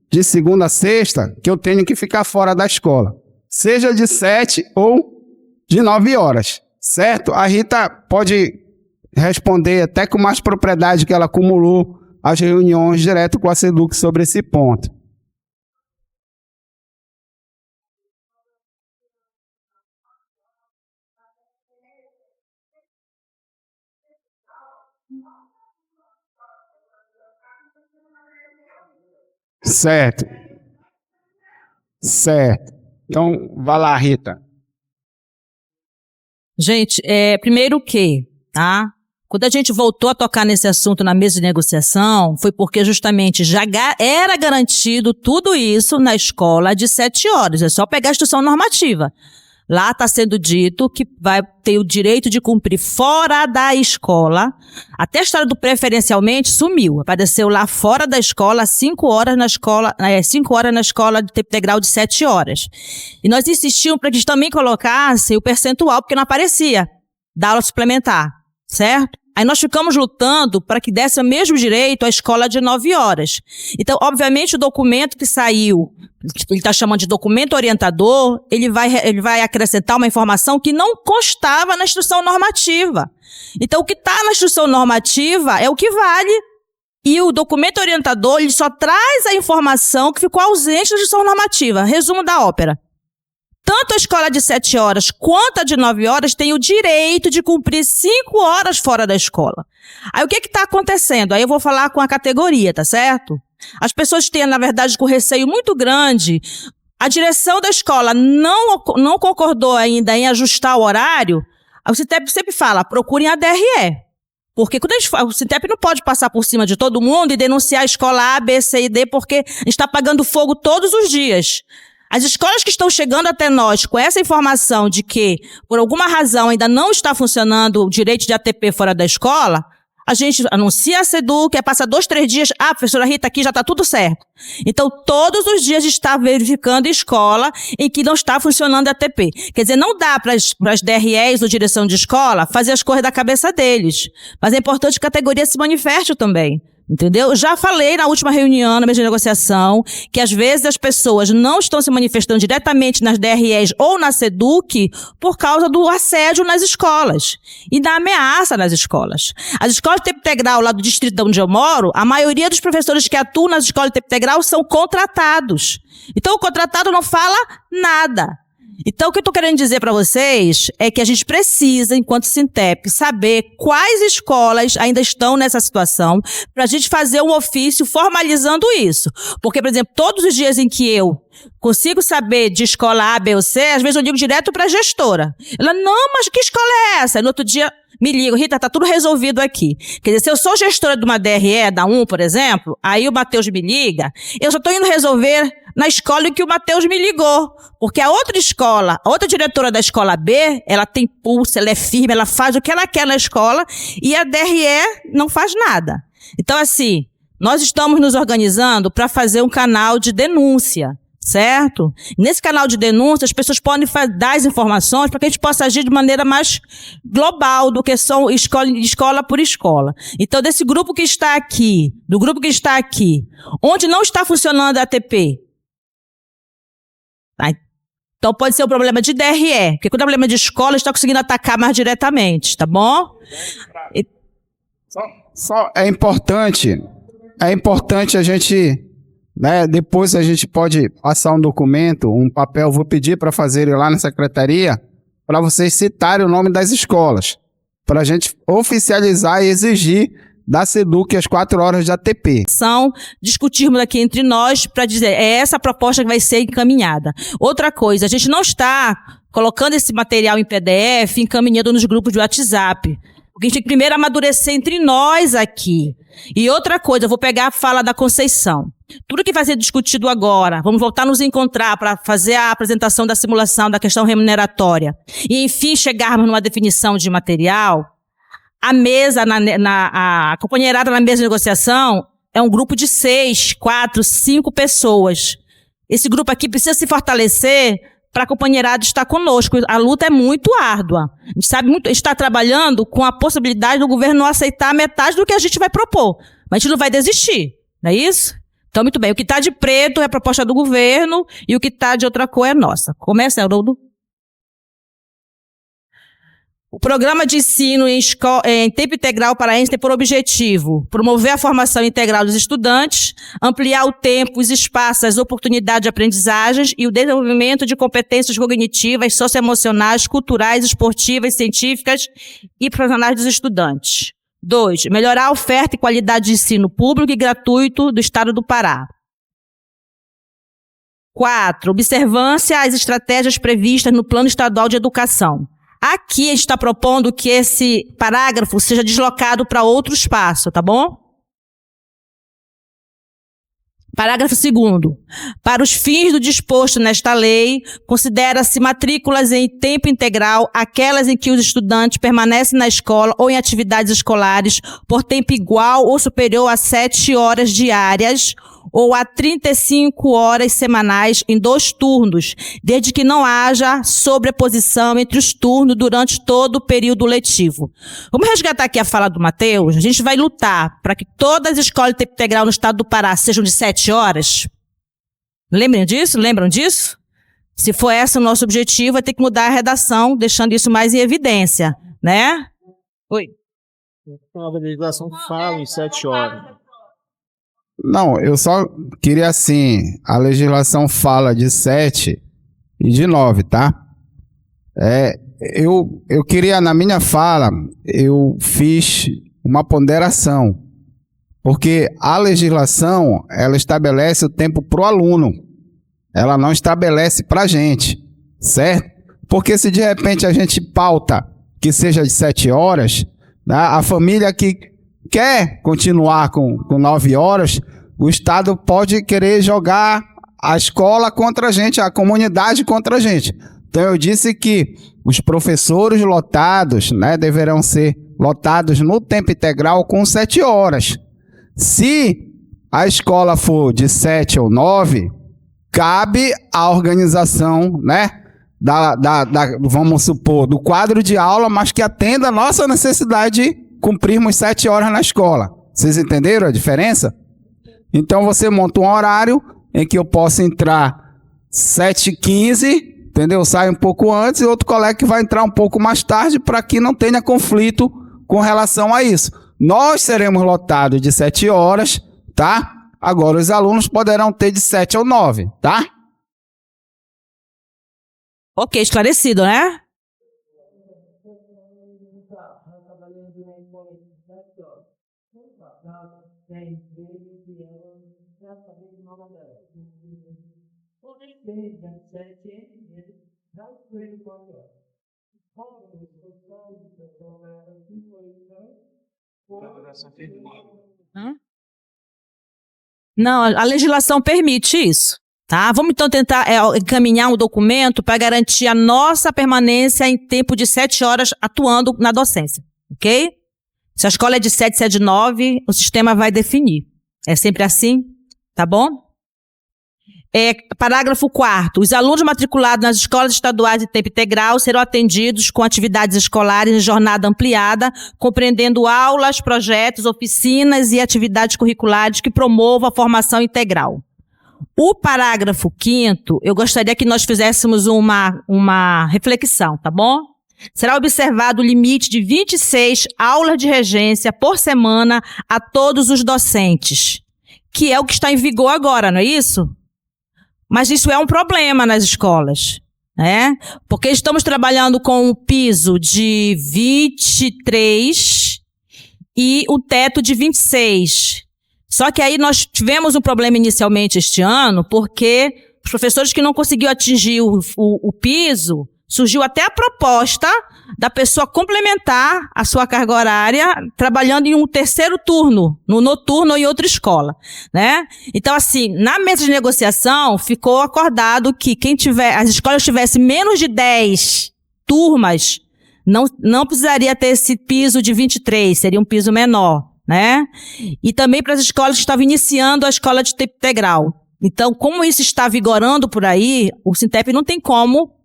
de segunda a sexta que eu tenho que ficar fora da escola. Seja de 7 ou de 9 horas, certo? A Rita pode responder até com mais propriedade que ela acumulou as reuniões direto com a SEDUC sobre esse ponto. Certo. Certo. Então, vai lá, Rita. Gente, primeiro tá? Quando a gente voltou a tocar nesse assunto na mesa de negociação, foi porque justamente já era garantido tudo isso na escola de 7 horas. É só pegar a instrução normativa. Lá está sendo dito que vai ter o direito de cumprir fora da escola. Até a história do preferencialmente sumiu. Apareceu lá fora da escola, 5 horas na escola, 5 horas na escola de tempo integral de 7 horas. E nós insistimos para que eles também colocassem o percentual, porque não aparecia, da aula suplementar, certo? Aí nós ficamos lutando para que desse o mesmo direito à escola de 9 horas. Então, obviamente, o documento que saiu, ele está chamando de documento orientador, ele vai acrescentar uma informação que não constava na instrução normativa. Então, o que está na instrução normativa é o que vale. E o documento orientador, ele só traz a informação que ficou ausente na instrução normativa. Resumo da ópera. tanto a escola de 7 horas quanto a de 9 horas tem o direito de cumprir 5 horas fora da escola. Aí o que está acontecendo? Aí eu vou falar com a categoria, tá certo? As pessoas têm, na verdade, com receio muito grande. A direção da escola não concordou ainda em ajustar o horário. O Sintep sempre fala, procurem a DRE. Porque quando o Sintep não pode passar por cima de todo mundo e denunciar a escola A, B, C e D, porque a gente está pagando fogo todos os dias. As escolas que estão chegando até nós com essa informação de que, por alguma razão, ainda não está funcionando o direito de ATP fora da escola, a gente anuncia a SEDUC, passa 2, 3 dias, professora Rita, aqui já está tudo certo. Então, todos os dias está verificando escola em que não está funcionando a ATP. Quer dizer, não dá para as DREs ou direção de escola fazer as coisas da cabeça deles. Mas é importante que a categoria se manifeste também. Entendeu? Já falei na última reunião, na mesa de negociação, que às vezes as pessoas não estão se manifestando diretamente nas DREs ou na SEDUC por causa do assédio nas escolas e da ameaça nas escolas. As escolas de tempo integral lá do distrito onde eu moro, a maioria dos professores que atuam nas escolas de tempo integral são contratados. Então o contratado não fala nada. Então, o que eu estou querendo dizer para vocês é que a gente precisa, enquanto Sintep, saber quais escolas ainda estão nessa situação para a gente fazer um ofício formalizando isso. Porque, por exemplo, todos os dias em que eu consigo saber de escola A, B ou C, às vezes eu ligo direto para a gestora. Ela, não, mas que escola é essa? E no outro dia me ligo, Rita, tá tudo resolvido aqui. Quer dizer, se eu sou gestora de uma DRE, da 1, por exemplo, aí o Matheus me liga, eu só estou indo resolver na escola em que o Matheus me ligou. Porque a outra escola, a outra diretora da escola B, ela tem pulso, ela é firme, ela faz o que ela quer na escola e a DRE não faz nada. Então, assim, nós estamos nos organizando para fazer um canal de denúncia. Certo? Nesse canal de denúncia, as pessoas podem dar as informações para que a gente possa agir de maneira mais global do que só escola por escola. Então, desse grupo que está aqui, do grupo que está aqui, onde não está funcionando a ATP, tá? Então pode ser um problema de DRE, porque quando é problema de escola, está conseguindo atacar mais diretamente, tá bom? Só é importante a gente... Né? Depois a gente pode passar um documento, um papel, vou pedir para fazerem lá na secretaria, para vocês citarem o nome das escolas, para a gente oficializar e exigir da SEDUC as 4 horas de ATP. Discutirmos aqui entre nós para dizer, é essa a proposta que vai ser encaminhada. Outra coisa, a gente não está colocando esse material em PDF, encaminhando nos grupos de WhatsApp. Porque a gente tem que primeiro amadurecer entre nós aqui. E outra coisa, eu vou pegar a fala da Conceição. Tudo que vai ser discutido agora, vamos voltar a nos encontrar para fazer a apresentação da simulação da questão remuneratória. E, enfim, chegarmos numa definição de material. A mesa, a companheirada na mesa de negociação é um grupo de 6, 4, 5 pessoas. Esse grupo aqui precisa se fortalecer para a companheirada estar conosco. A luta é muito árdua. A gente sabe muito, está trabalhando com a possibilidade do governo não aceitar metade do que a gente vai propor. Mas a gente não vai desistir, não é isso? Então, muito bem. O que está de preto é a proposta do governo e o que está de outra cor é nossa. Começa, Haroldo. O programa de ensino em tempo integral paraense tem por objetivo promover a formação integral dos estudantes, ampliar o tempo, os espaços, as oportunidades de aprendizagens e o desenvolvimento de competências cognitivas, socioemocionais, culturais, esportivas, científicas e profissionais dos estudantes. 2. Melhorar a oferta e qualidade de ensino público e gratuito do Estado do Pará. 4. Observância às estratégias previstas no Plano Estadual de Educação. Aqui a gente está propondo que esse parágrafo seja deslocado para outro espaço, tá bom? Parágrafo 2º. Para os fins do disposto nesta lei, considera-se matrículas em tempo integral aquelas em que os estudantes permanecem na escola ou em atividades escolares por tempo igual ou superior a 7 horas diárias ou a 35 horas semanais em 2 turnos, desde que não haja sobreposição entre os turnos durante todo o período letivo. Vamos resgatar aqui a fala do Matheus. A gente vai lutar para que todas as escolas de tempo integral no estado do Pará sejam de 7 horas. Lembram disso? Lembram disso? Se for esse o nosso objetivo, vai ter que mudar a redação, deixando isso mais em evidência, né? Oi. Então, a legislação fala em 7 horas. Não, eu só queria assim, a legislação fala de 7, e de 9, tá? Eu queria, na minha fala, eu fiz uma ponderação, porque a legislação, ela estabelece o tempo para o aluno, ela não estabelece para a gente, certo? Porque se de repente a gente pauta que seja de 7 horas, né, a família que quer continuar com 9 horas, o Estado pode querer jogar a escola contra a gente, a comunidade contra a gente. Então eu disse que os professores lotados, né, deverão ser lotados no tempo integral com 7 horas. Se a escola for de 7 ou 9, cabe à organização, né, vamos supor, do quadro de aula, mas que atenda a nossa necessidade de cumprirmos 7 horas na escola. Vocês entenderam a diferença? Então você monta um horário em que eu posso entrar 7h15, entendeu? Sai um pouco antes, e outro colega que vai entrar um pouco mais tarde, para que não tenha conflito com relação a isso. Nós seremos lotados de 7 horas, tá? Agora os alunos poderão ter de 7 ou 9, tá? Ok, esclarecido, né? Não, a legislação permite isso, tá? Vamos então tentar encaminhar um documento para garantir a nossa permanência em tempo de 7 horas atuando na docência, ok? Se a escola é de 7, se é de 9, o sistema vai definir. É sempre assim, tá bom? Parágrafo 4º. Os alunos matriculados nas escolas estaduais de tempo integral serão atendidos com atividades escolares em jornada ampliada, compreendendo aulas, projetos, oficinas e atividades curriculares que promovam a formação integral. O parágrafo 5º, eu gostaria que nós fizéssemos uma reflexão, tá bom? Será observado o limite de 26 aulas de regência por semana a todos os docentes, que é o que está em vigor agora, não é isso? Mas isso é um problema nas escolas, né? Porque estamos trabalhando com um piso de 23 e o teto de 26. Só que aí nós tivemos um problema inicialmente este ano, porque os professores que não conseguiam atingir o piso, surgiu até a proposta da pessoa complementar a sua carga horária trabalhando em um terceiro turno, no noturno ou em outra escola, né? Então, assim, na mesa de negociação, ficou acordado que as escolas tivessem menos de 10 turmas, não precisaria ter esse piso de 23, seria um piso menor, né? E também para as escolas que estavam iniciando a escola de tempo integral. Então, como isso está vigorando por aí, o Sintep não tem como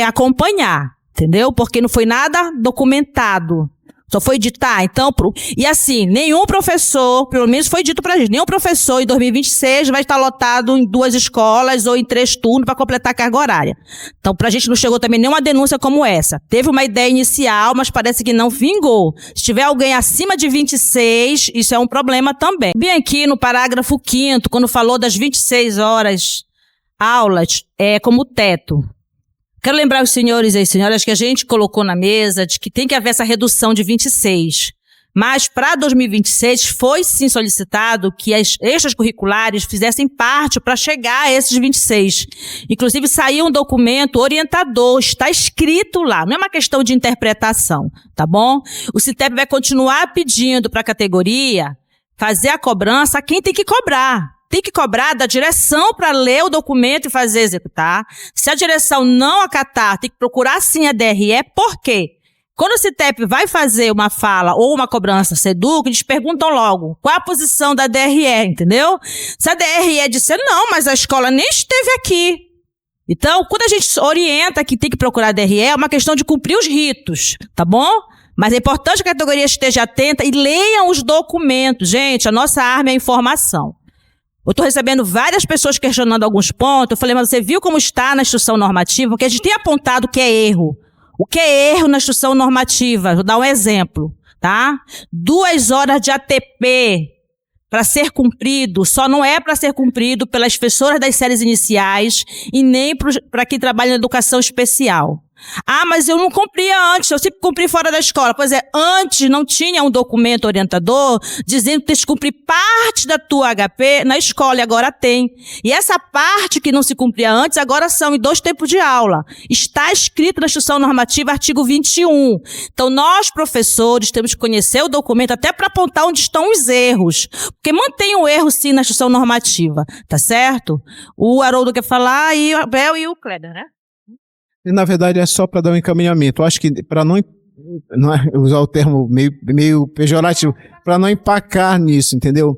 acompanhar, entendeu? Porque não foi nada documentado. Só foi ditar, então... E assim, nenhum professor, pelo menos foi dito pra gente, nenhum professor em 2026 vai estar lotado em 2 escolas ou em 3 turnos para completar a carga horária. Então, pra gente não chegou também nenhuma denúncia como essa. Teve uma ideia inicial, mas parece que não vingou. Se tiver alguém acima de 26, isso é um problema também. Bem aqui no parágrafo 5º, quando falou das 26 horas aulas, como teto. Quero lembrar os senhores e as senhoras que a gente colocou na mesa de que tem que haver essa redução de 26. Mas para 2026 foi sim solicitado que as extracurriculares fizessem parte para chegar a esses 26. Inclusive saiu um documento orientador, está escrito lá, não é uma questão de interpretação, tá bom? O Sintep vai continuar pedindo para a categoria fazer a cobrança a quem tem que cobrar. Tem que cobrar da direção para ler o documento e fazer executar. Se a direção não acatar, tem que procurar sim a DRE. Por quê? Quando o Sintep vai fazer uma fala ou uma cobrança SEDUC, eles perguntam logo qual a posição da DRE, entendeu? Se a DRE disser, não, mas a escola nem esteve aqui. Então, quando a gente orienta que tem que procurar a DRE, é uma questão de cumprir os ritos, tá bom? Mas é importante que a categoria esteja atenta e leiam os documentos. Gente, a nossa arma é a informação. Eu estou recebendo várias pessoas questionando alguns pontos. Eu falei, mas você viu como está na instrução normativa? Porque a gente tem apontado o que é erro. O que é erro na instrução normativa? Vou dar um exemplo, tá? 2 horas de ATP para ser cumprido, só não é para ser cumprido pelas professoras das séries iniciais e nem para quem trabalha na educação especial. Ah, mas eu não cumpria antes, eu sempre cumpri fora da escola. Pois é, antes não tinha um documento orientador dizendo que tem que cumprir parte da tua HP na escola, e agora tem. E essa parte que não se cumpria antes, agora são em 2 tempos de aula. Está escrito na Instrução Normativa, artigo 21. Então, nós, professores, temos que conhecer o documento até para apontar onde estão os erros. Porque mantém o erro, sim, na Instrução Normativa, tá certo? O Haroldo quer falar, e o Abel e o Kleber, né? E, na verdade, é só para dar um encaminhamento. Eu acho que, para não usar o termo meio pejorativo, para não empacar nisso, entendeu?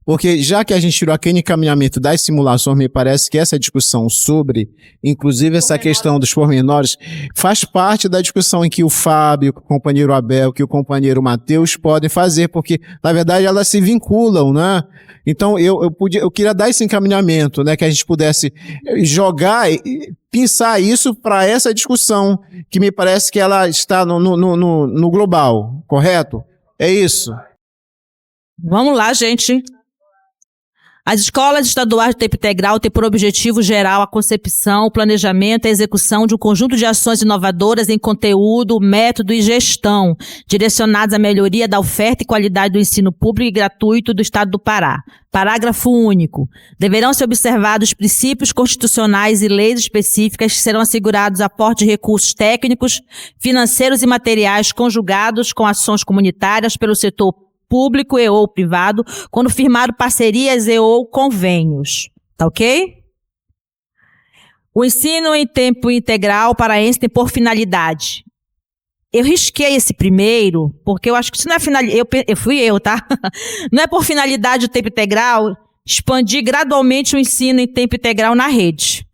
Porque já que a gente tirou aquele encaminhamento das simulações, me parece que essa discussão sobre, inclusive essa questão dos pormenores, faz parte da discussão em que o Fábio, o companheiro Abel, que o companheiro Matheus podem fazer, porque, na verdade, elas se vinculam, né? Então, eu queria dar esse encaminhamento, né? Que a gente pudesse jogar, pensar isso para essa discussão, que me parece que ela está no global, correto? É isso. Vamos lá, gente. As escolas estaduais de tempo integral têm por objetivo geral a concepção, o planejamento e a execução de um conjunto de ações inovadoras em conteúdo, método e gestão, direcionadas à melhoria da oferta e qualidade do ensino público e gratuito do Estado do Pará. Parágrafo único. Deverão ser observados princípios constitucionais e leis específicas que serão assegurados aporte de recursos técnicos, financeiros e materiais conjugados com ações comunitárias pelo setor público e ou privado, quando firmaram parcerias e ou convênios. Tá ok? O ensino em tempo integral paraense tem por finalidade. Eu risquei esse primeiro, porque eu acho que isso não é finalidade. Fui eu, tá? Não é por finalidade o tempo integral expandir gradualmente o ensino em tempo integral na rede.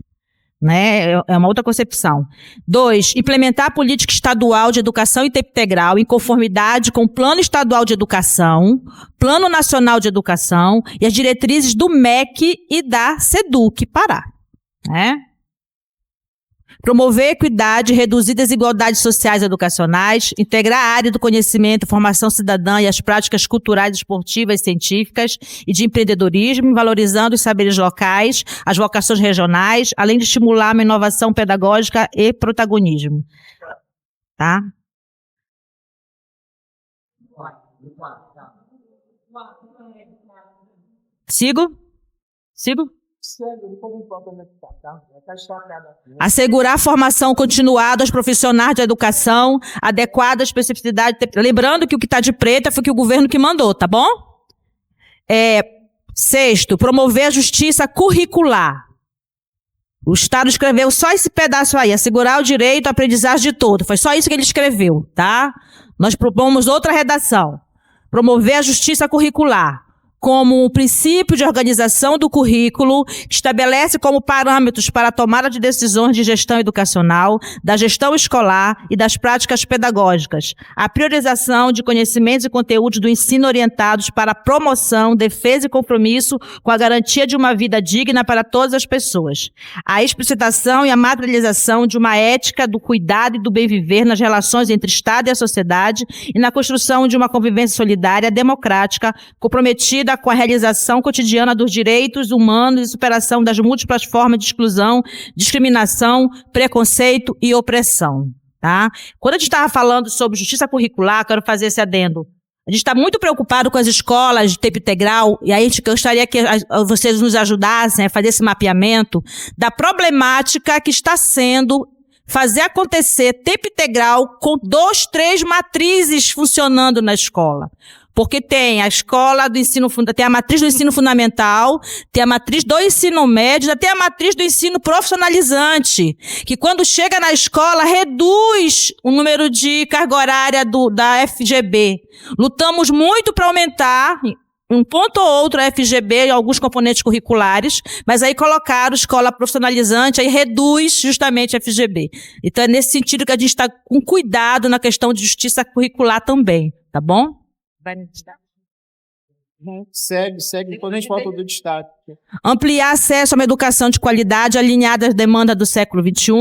Né? É uma outra concepção. 2, implementar a política estadual de educação em tempo integral em conformidade com o Plano Estadual de Educação, Plano Nacional de Educação e as diretrizes do MEC e da SEDUC Pará. Né? Promover equidade, reduzir desigualdades sociais e educacionais, integrar a área do conhecimento, formação cidadã e as práticas culturais, esportivas e científicas e de empreendedorismo, valorizando os saberes locais, as vocações regionais, além de estimular uma inovação pedagógica e protagonismo. Tá? Sigo? Assegurar a formação continuada aos profissionais de educação, adequada à especificidade. Lembrando que o que está de preta foi que o governo que mandou, tá bom? 6, promover a justiça curricular. O Estado escreveu só esse pedaço aí, assegurar o direito à aprendizagem de todo. Foi só isso que ele escreveu, tá? Nós propomos outra redação. Promover a justiça curricular como um princípio de organização do currículo, que estabelece como parâmetros para a tomada de decisões de gestão educacional, da gestão escolar e das práticas pedagógicas, a priorização de conhecimentos e conteúdos do ensino orientados para a promoção, defesa e compromisso com a garantia de uma vida digna para todas as pessoas, a explicitação e a materialização de uma ética do cuidado e do bem-viver nas relações entre Estado e a sociedade e na construção de uma convivência solidária, democrática, comprometida com a realização cotidiana dos direitos humanos e superação das múltiplas formas de exclusão, discriminação, preconceito e opressão. Tá? Quando a gente estava falando sobre justiça curricular, quero fazer esse adendo. A gente está muito preocupado com as escolas de tempo integral, e aí a gente gostaria que vocês nos ajudassem a fazer esse mapeamento da problemática que está sendo fazer acontecer tempo integral com 2, 3 matrizes funcionando na escola. Porque tem a escola do ensino fundamental, tem a matriz do ensino fundamental, tem a matriz do ensino médio, até a matriz do ensino profissionalizante, que quando chega na escola reduz o número de carga horária da FGB. Lutamos muito para aumentar um ponto ou outro a FGB e alguns componentes curriculares, mas aí colocaram escola profissionalizante, aí reduz justamente a FGB. Então é nesse sentido que a gente está com cuidado na questão de justiça curricular também, tá bom? Segue, depois a gente volta do destaque. Ampliar acesso a uma educação de qualidade alinhada às demandas do século XXI.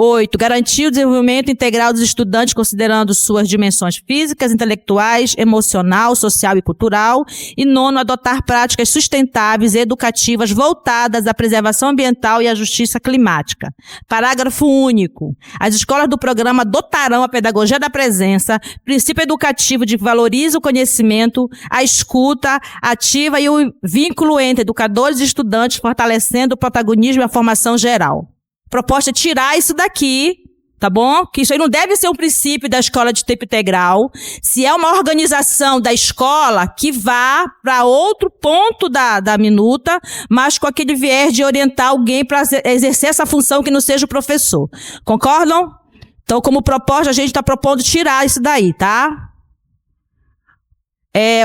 8. Garantir o desenvolvimento integral dos estudantes considerando suas dimensões físicas, intelectuais, emocional, social e cultural. E 9. Adotar práticas sustentáveis e educativas voltadas à preservação ambiental e à justiça climática. Parágrafo único. As escolas do programa adotarão a pedagogia da presença, princípio educativo de que valoriza o conhecimento, a escuta ativa e o vínculo entre educadores e estudantes, fortalecendo o protagonismo e a formação geral. Proposta é tirar isso daqui, tá bom? Que isso aí não deve ser um princípio da escola de tempo integral. Se é uma organização da escola, que vá para outro ponto da minuta, mas com aquele viés de orientar alguém para exercer essa função que não seja o professor. Concordam? Então, como proposta, a gente está propondo tirar isso daí, tá?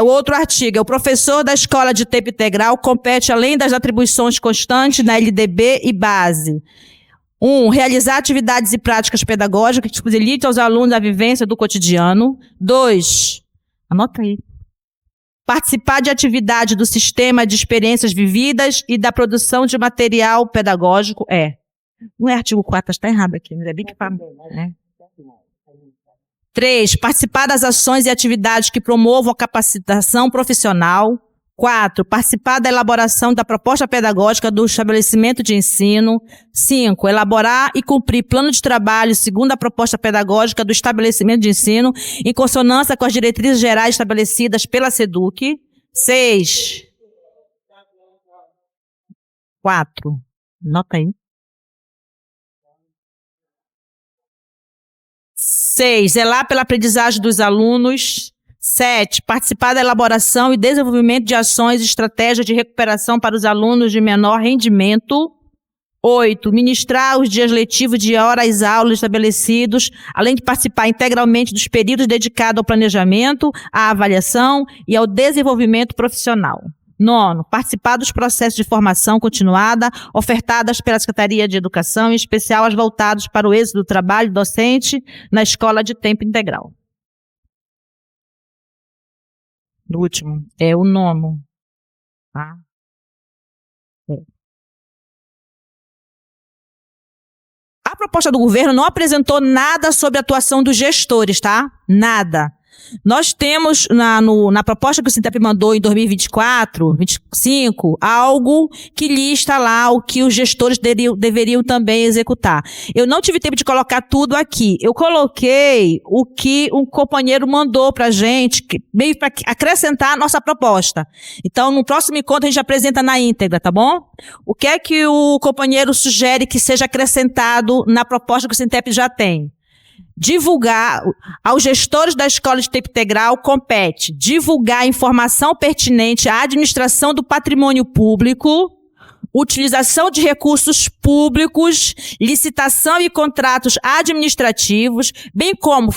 O outro artigo é o professor da escola de tempo integral compete além das atribuições constantes na LDB e base. 1. Realizar atividades e práticas pedagógicas que possibilitem aos alunos a vivência do cotidiano. 2. Anota aí. Participar de atividade do sistema de experiências vividas e da produção de material pedagógico. Não é artigo 4, está errado aqui, mas é bem que né? 3. Participar das ações e atividades que promovam a capacitação profissional. 4. Participar da elaboração da proposta pedagógica do estabelecimento de ensino. 5. Elaborar e cumprir plano de trabalho segundo a proposta pedagógica do estabelecimento de ensino, em consonância com as diretrizes gerais estabelecidas pela SEDUC. 6. 4. Nota aí. 6. Zelar pela aprendizagem dos alunos. 7. Participar da elaboração e desenvolvimento de ações e estratégias de recuperação para os alunos de menor rendimento. 8. Ministrar os dias letivos de horas aulas estabelecidos, além de participar integralmente dos períodos dedicados ao planejamento, à avaliação e ao desenvolvimento profissional. 9. Participar dos processos de formação continuada ofertadas pela Secretaria de Educação, em especial as voltadas para o êxito do trabalho docente na escola de tempo integral. O último é o 9. Tá? A proposta do governo não apresentou nada sobre a atuação dos gestores, tá? Nada. Nós temos na proposta que o Sintep mandou em 2024, 2025, algo que lista lá o que os gestores deveriam também executar. Eu não tive tempo de colocar tudo aqui. Eu coloquei o que um companheiro mandou pra gente, meio para acrescentar a nossa proposta. Então, no próximo encontro, a gente apresenta na íntegra, tá bom? O que é que o companheiro sugere que seja acrescentado na proposta que o Sintep já tem? Divulgar, aos gestores da escola de tempo integral, compete divulgar informação pertinente à administração do patrimônio público, utilização de recursos públicos, licitação e contratos administrativos, bem como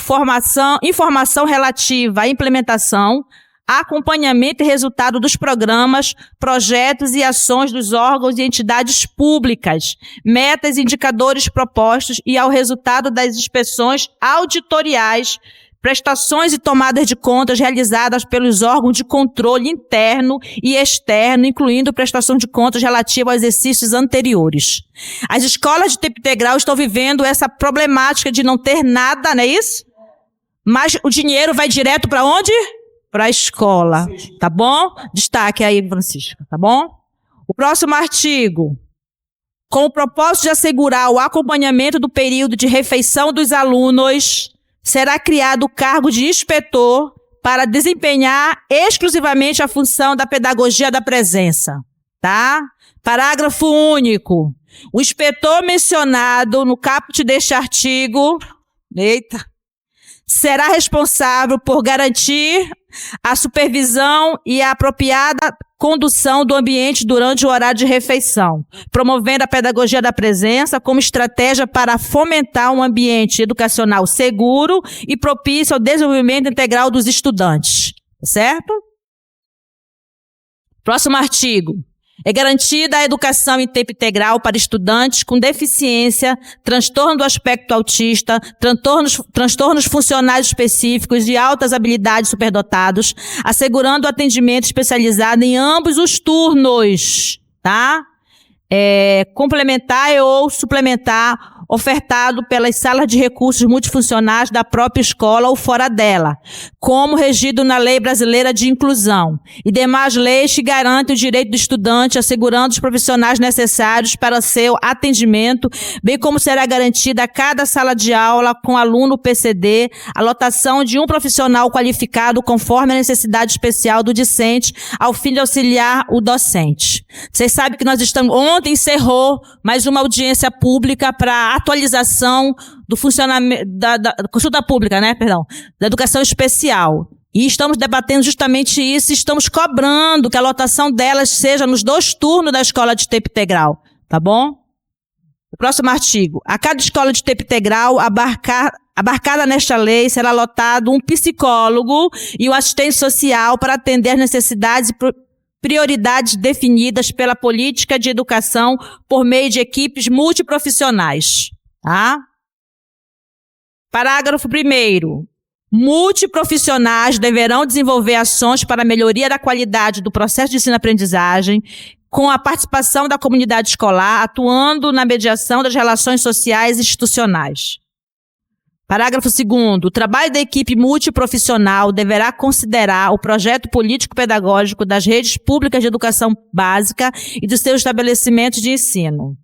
informação relativa à implementação, acompanhamento e resultado dos programas, projetos e ações dos órgãos e entidades públicas, metas e indicadores propostos e ao resultado das inspeções auditoriais, prestações e tomadas de contas realizadas pelos órgãos de controle interno e externo, incluindo prestação de contas relativa aos exercícios anteriores. As escolas de tempo integral estão vivendo essa problemática de não ter nada, não é isso? Mas o dinheiro vai direto para onde? Para a escola, tá bom? Destaque aí, Francisco, tá bom? O próximo artigo. Com o propósito de assegurar o acompanhamento do período de refeição dos alunos, será criado o cargo de inspetor para desempenhar exclusivamente a função da pedagogia da presença, tá? Parágrafo único. O inspetor mencionado no caput deste artigo, será responsável por garantir a supervisão e a apropriada condução do ambiente durante o horário de refeição, promovendo a pedagogia da presença como estratégia para fomentar um ambiente educacional seguro e propício ao desenvolvimento integral dos estudantes. Certo? Próximo artigo. É garantida a educação em tempo integral para estudantes com deficiência, transtorno do aspecto autista, transtornos funcionais específicos e altas habilidades superdotados, assegurando o atendimento especializado em ambos os turnos, tá? Complementar ou suplementar ofertado pelas salas de recursos multifuncionais da própria escola ou fora dela, como regido na Lei Brasileira de Inclusão, e demais leis que garantem o direito do estudante, assegurando os profissionais necessários para seu atendimento, bem como será garantida a cada sala de aula com aluno PCD a lotação de um profissional qualificado conforme a necessidade especial do discente, ao fim de auxiliar o docente. Vocês sabem que ontem encerrou mais uma audiência pública para atualização do funcionamento da consulta pública, da educação especial. E estamos debatendo justamente isso, e estamos cobrando que a lotação delas seja nos 2 turnos da escola de tempo integral, tá bom? O próximo artigo. A cada escola de tempo integral abarcada nesta lei será lotado um psicólogo e o assistente social para atender as necessidades e prioridades definidas pela política de educação por meio de equipes multiprofissionais. Tá? Parágrafo 1º. Multiprofissionais deverão desenvolver ações para a melhoria da qualidade do processo de ensino-aprendizagem, com a participação da comunidade escolar, atuando na mediação das relações sociais e institucionais. Parágrafo 2º. O trabalho da equipe multiprofissional deverá considerar o projeto político-pedagógico das redes públicas de educação básica e dos seus estabelecimentos de ensino.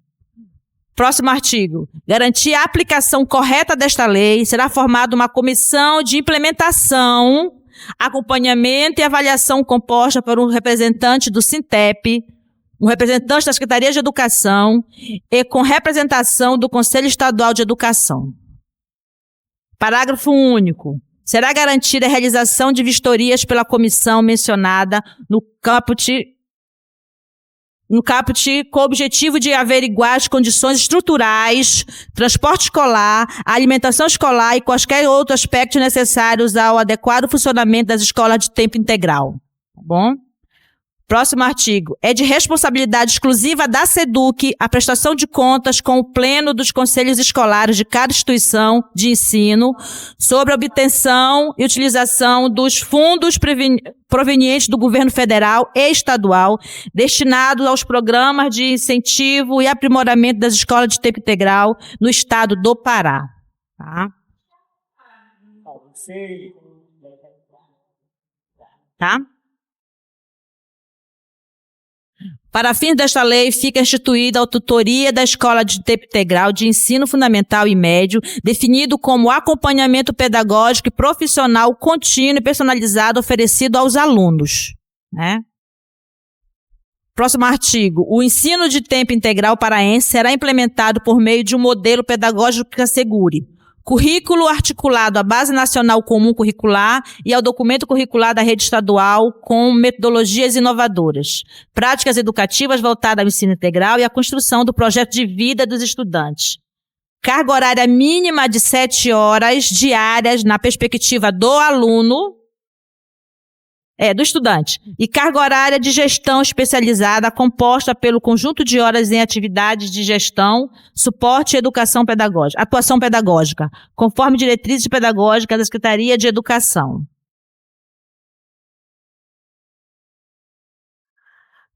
Próximo artigo. Garantir a aplicação correta desta lei, será formada uma comissão de implementação, acompanhamento e avaliação composta por um representante do SINTEP, um representante da Secretaria de Educação e com representação do Conselho Estadual de Educação. Parágrafo único. Será garantida a realização de vistorias pela comissão mencionada no caput com o objetivo de averiguar as condições estruturais, transporte escolar, alimentação escolar e quaisquer outros aspectos necessários ao adequado funcionamento das escolas de tempo integral. Tá bom? Próximo artigo. É de responsabilidade exclusiva da SEDUC a prestação de contas com o pleno dos conselhos escolares de cada instituição de ensino sobre a obtenção e utilização dos fundos provenientes do governo federal e estadual destinados aos programas de incentivo e aprimoramento das escolas de tempo integral no estado do Pará. Tá? Tá? Para fins desta lei, fica instituída a tutoria da Escola de Tempo Integral de Ensino Fundamental e Médio, definido como acompanhamento pedagógico e profissional contínuo e personalizado oferecido aos alunos. Né? Próximo artigo. O ensino de tempo integral paraense será implementado por meio de um modelo pedagógico que assegure currículo articulado à Base Nacional Comum Curricular e ao documento curricular da rede estadual com metodologias inovadoras, práticas educativas voltadas ao ensino integral e à construção do projeto de vida dos estudantes. Carga horária mínima de 7 horas diárias na perspectiva do aluno, do estudante, e carga horária de gestão especializada composta pelo conjunto de horas em atividades de gestão, suporte e atuação pedagógica, conforme diretrizes pedagógicas da Secretaria de Educação.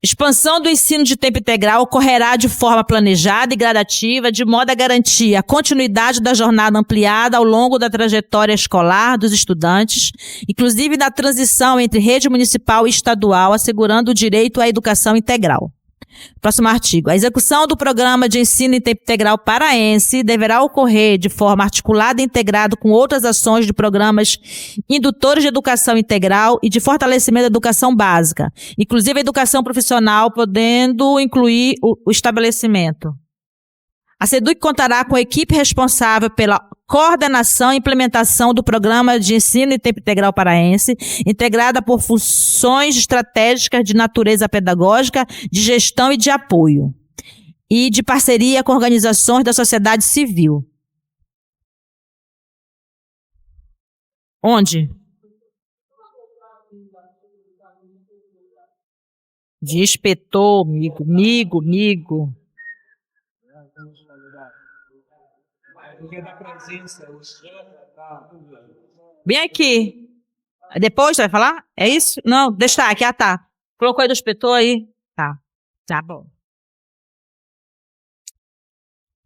Expansão do ensino de tempo integral ocorrerá de forma planejada e gradativa, de modo a garantir a continuidade da jornada ampliada ao longo da trajetória escolar dos estudantes, inclusive na transição entre rede municipal e estadual, assegurando o direito à educação integral. Próximo artigo. A execução do programa de ensino em tempo integral paraense deverá ocorrer de forma articulada e integrada com outras ações de programas indutores de educação integral e de fortalecimento da educação básica, inclusive a educação profissional, podendo incluir o estabelecimento. A SEDUC contará com a equipe responsável pela coordenação e implementação do programa de ensino em tempo integral paraense, integrada por funções estratégicas de natureza pedagógica, de gestão e de apoio, e de parceria com organizações da sociedade civil. Onde? De inspetor, migo. Bem aqui. Depois vai falar? É isso? Não, deixa aqui. Ah, tá. Colocou aí do inspetor aí? Tá bom.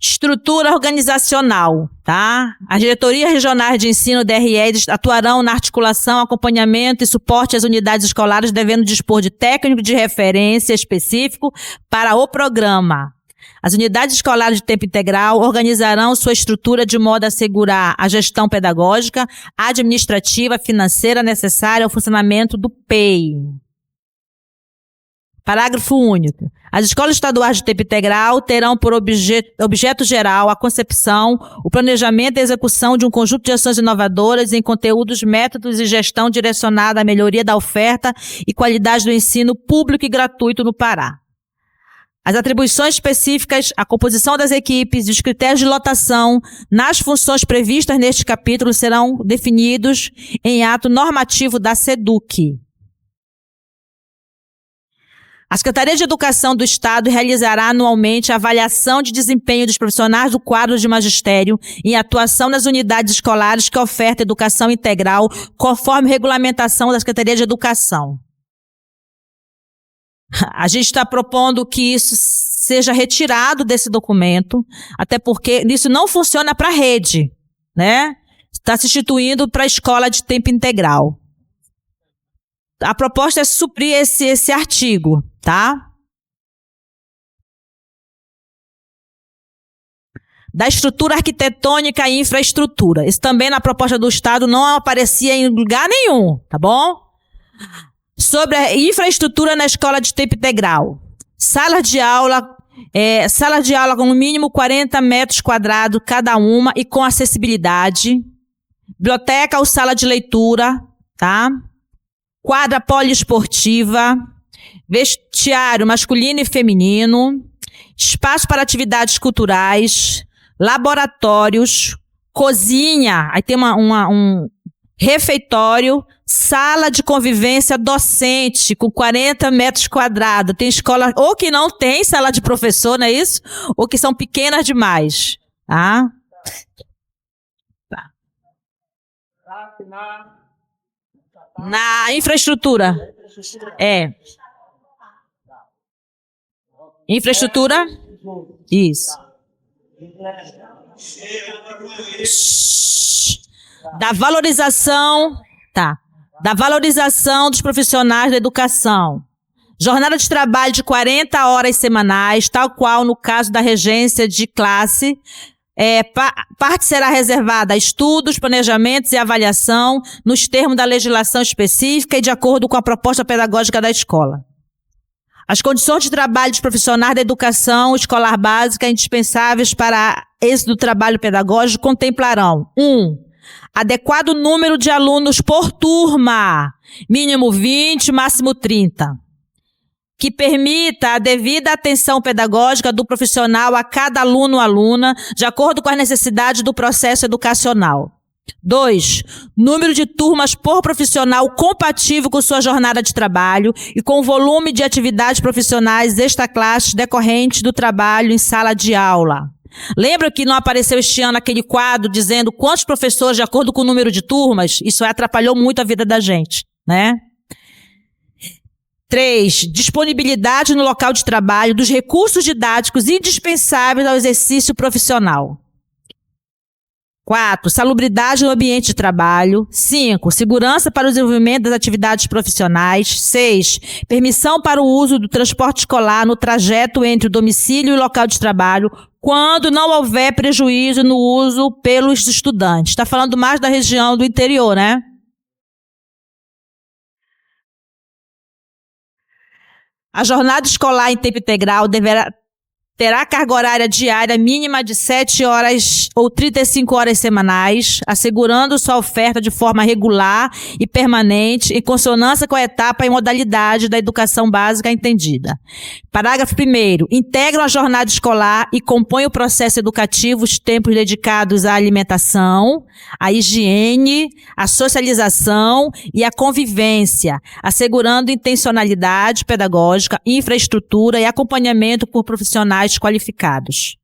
Estrutura organizacional, tá? As diretorias regionais de ensino, DREs, atuarão na articulação, acompanhamento e suporte às unidades escolares, devendo dispor de técnico de referência específico para o programa. As unidades escolares de tempo integral organizarão sua estrutura de modo a assegurar a gestão pedagógica, administrativa, financeira necessária ao funcionamento do PEI. Parágrafo único. As escolas estaduais de tempo integral terão por objeto geral a concepção, o planejamento e a execução de um conjunto de ações inovadoras em conteúdos, métodos e gestão direcionada à melhoria da oferta e qualidade do ensino público e gratuito no Pará. As atribuições específicas, a composição das equipes e os critérios de lotação nas funções previstas neste capítulo serão definidos em ato normativo da SEDUC. A Secretaria de Educação do Estado realizará anualmente a avaliação de desempenho dos profissionais do quadro de magistério em atuação nas unidades escolares que ofertam educação integral, conforme regulamentação da Secretaria de Educação. A gente está propondo que isso seja retirado desse documento, até porque isso não funciona para a rede, né? Está se instituindo para a escola de tempo integral. A proposta é suprir esse artigo, tá? Da estrutura arquitetônica e infraestrutura. Isso também na proposta do Estado não aparecia em lugar nenhum, tá bom? Sobre a infraestrutura na escola de tempo integral. Sala de aula com no mínimo 40 metros quadrados cada uma e com acessibilidade. Biblioteca ou sala de leitura, tá? Quadra poliesportiva, vestiário masculino e feminino, espaço para atividades culturais, laboratórios, cozinha, aí tem um refeitório, sala de convivência docente com 40 metros quadrados. Tem escola ou que não tem sala de professor, não é isso? Ou que são pequenas demais, tá? Na infraestrutura. Infraestrutura? Isso. Da valorização, da valorização dos profissionais da educação. Jornada de trabalho de 40 horas semanais, tal qual no caso da regência de classe. Parte será reservada a estudos, planejamentos e avaliação nos termos da legislação específica e de acordo com a proposta pedagógica da escola. As condições de trabalho dos profissionais da educação escolar básica indispensáveis para êxito do trabalho pedagógico contemplarão: 1. Adequado número de alunos por turma, mínimo 20, máximo 30. Que permita a devida atenção pedagógica do profissional a cada aluno ou aluna, de acordo com as necessidades do processo educacional. 2. Número de turmas por profissional compatível com sua jornada de trabalho e com o volume de atividades profissionais extraclasses decorrentes do trabalho em sala de aula. Lembra que não apareceu este ano aquele quadro dizendo quantos professores de acordo com o número de turmas? Isso atrapalhou muito a vida da gente, né? 3. Disponibilidade no local de trabalho dos recursos didáticos indispensáveis ao exercício profissional. 4. Salubridade no ambiente de trabalho. 5. Segurança para o desenvolvimento das atividades profissionais. 6. Permissão para o uso do transporte escolar no trajeto entre o domicílio e o local de trabalho, quando não houver prejuízo no uso pelos estudantes. Está falando mais da região do interior, né? A jornada escolar em tempo integral deverá terá carga horária diária mínima de 7 horas ou 35 horas semanais, assegurando sua oferta de forma regular e permanente, em consonância com a etapa e modalidade da educação básica entendida. Parágrafo 1º. Integram a jornada escolar e compõem o processo educativo os tempos dedicados à alimentação, à higiene, à socialização e à convivência, assegurando intencionalidade pedagógica, infraestrutura e acompanhamento por profissionais qualificados.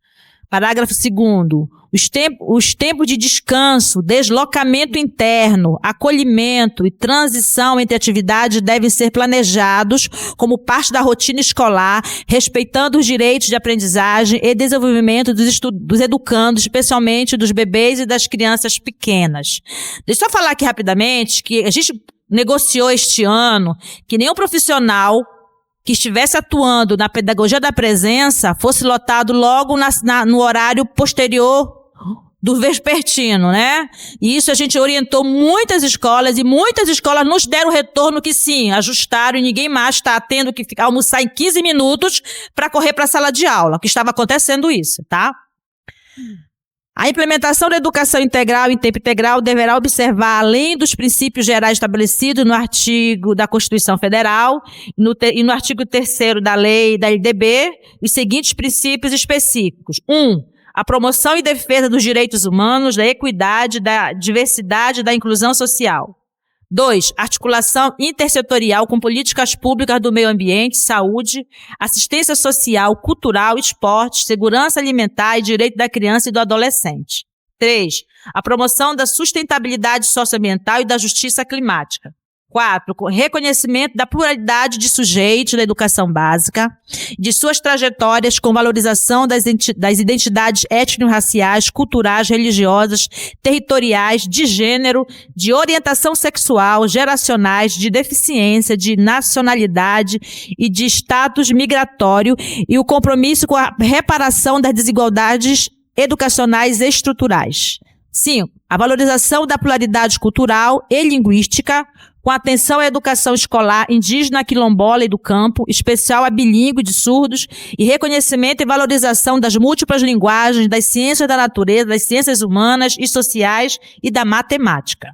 Parágrafo 2º. Os tempos de descanso, deslocamento interno, acolhimento e transição entre atividades devem ser planejados como parte da rotina escolar, respeitando os direitos de aprendizagem e desenvolvimento dos educandos, especialmente dos bebês e das crianças pequenas. Deixa eu só falar aqui rapidamente que a gente negociou este ano que nenhum profissional que estivesse atuando na pedagogia da presença fosse lotado logo no horário posterior do vespertino, né? E isso a gente orientou muitas escolas e muitas escolas nos deram retorno que sim, ajustaram e ninguém mais está tendo que almoçar em 15 minutos para correr para a sala de aula, que estava acontecendo isso, tá? A implementação da educação integral em tempo integral deverá observar, além dos princípios gerais estabelecidos no artigo da Constituição Federal e no artigo 3º da lei da LDB, os seguintes princípios específicos. 1. A promoção e defesa dos direitos humanos, da equidade, da diversidade e da inclusão social. 2. Articulação intersetorial com políticas públicas do meio ambiente, saúde, assistência social, cultural, esporte, segurança alimentar e direito da criança e do adolescente. 3. A promoção da sustentabilidade socioambiental e da justiça climática. 4. Reconhecimento da pluralidade de sujeitos da educação básica, de suas trajetórias com valorização das identidades étnico-raciais, culturais, religiosas, territoriais, de gênero, de orientação sexual, geracionais, de deficiência, de nacionalidade e de status migratório e o compromisso com a reparação das desigualdades educacionais e estruturais. 5. A valorização da pluralidade cultural e linguística, com atenção à educação escolar indígena, quilombola e do campo, especial a bilíngue de surdos, e reconhecimento e valorização das múltiplas linguagens, das ciências da natureza, das ciências humanas e sociais e da matemática.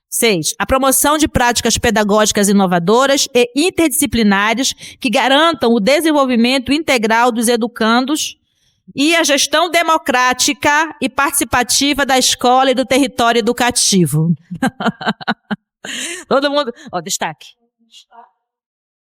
6. A promoção de práticas pedagógicas inovadoras e interdisciplinares que garantam o desenvolvimento integral dos educandos e a gestão democrática e participativa da escola e do território educativo. Todo mundo... Ó, destaque.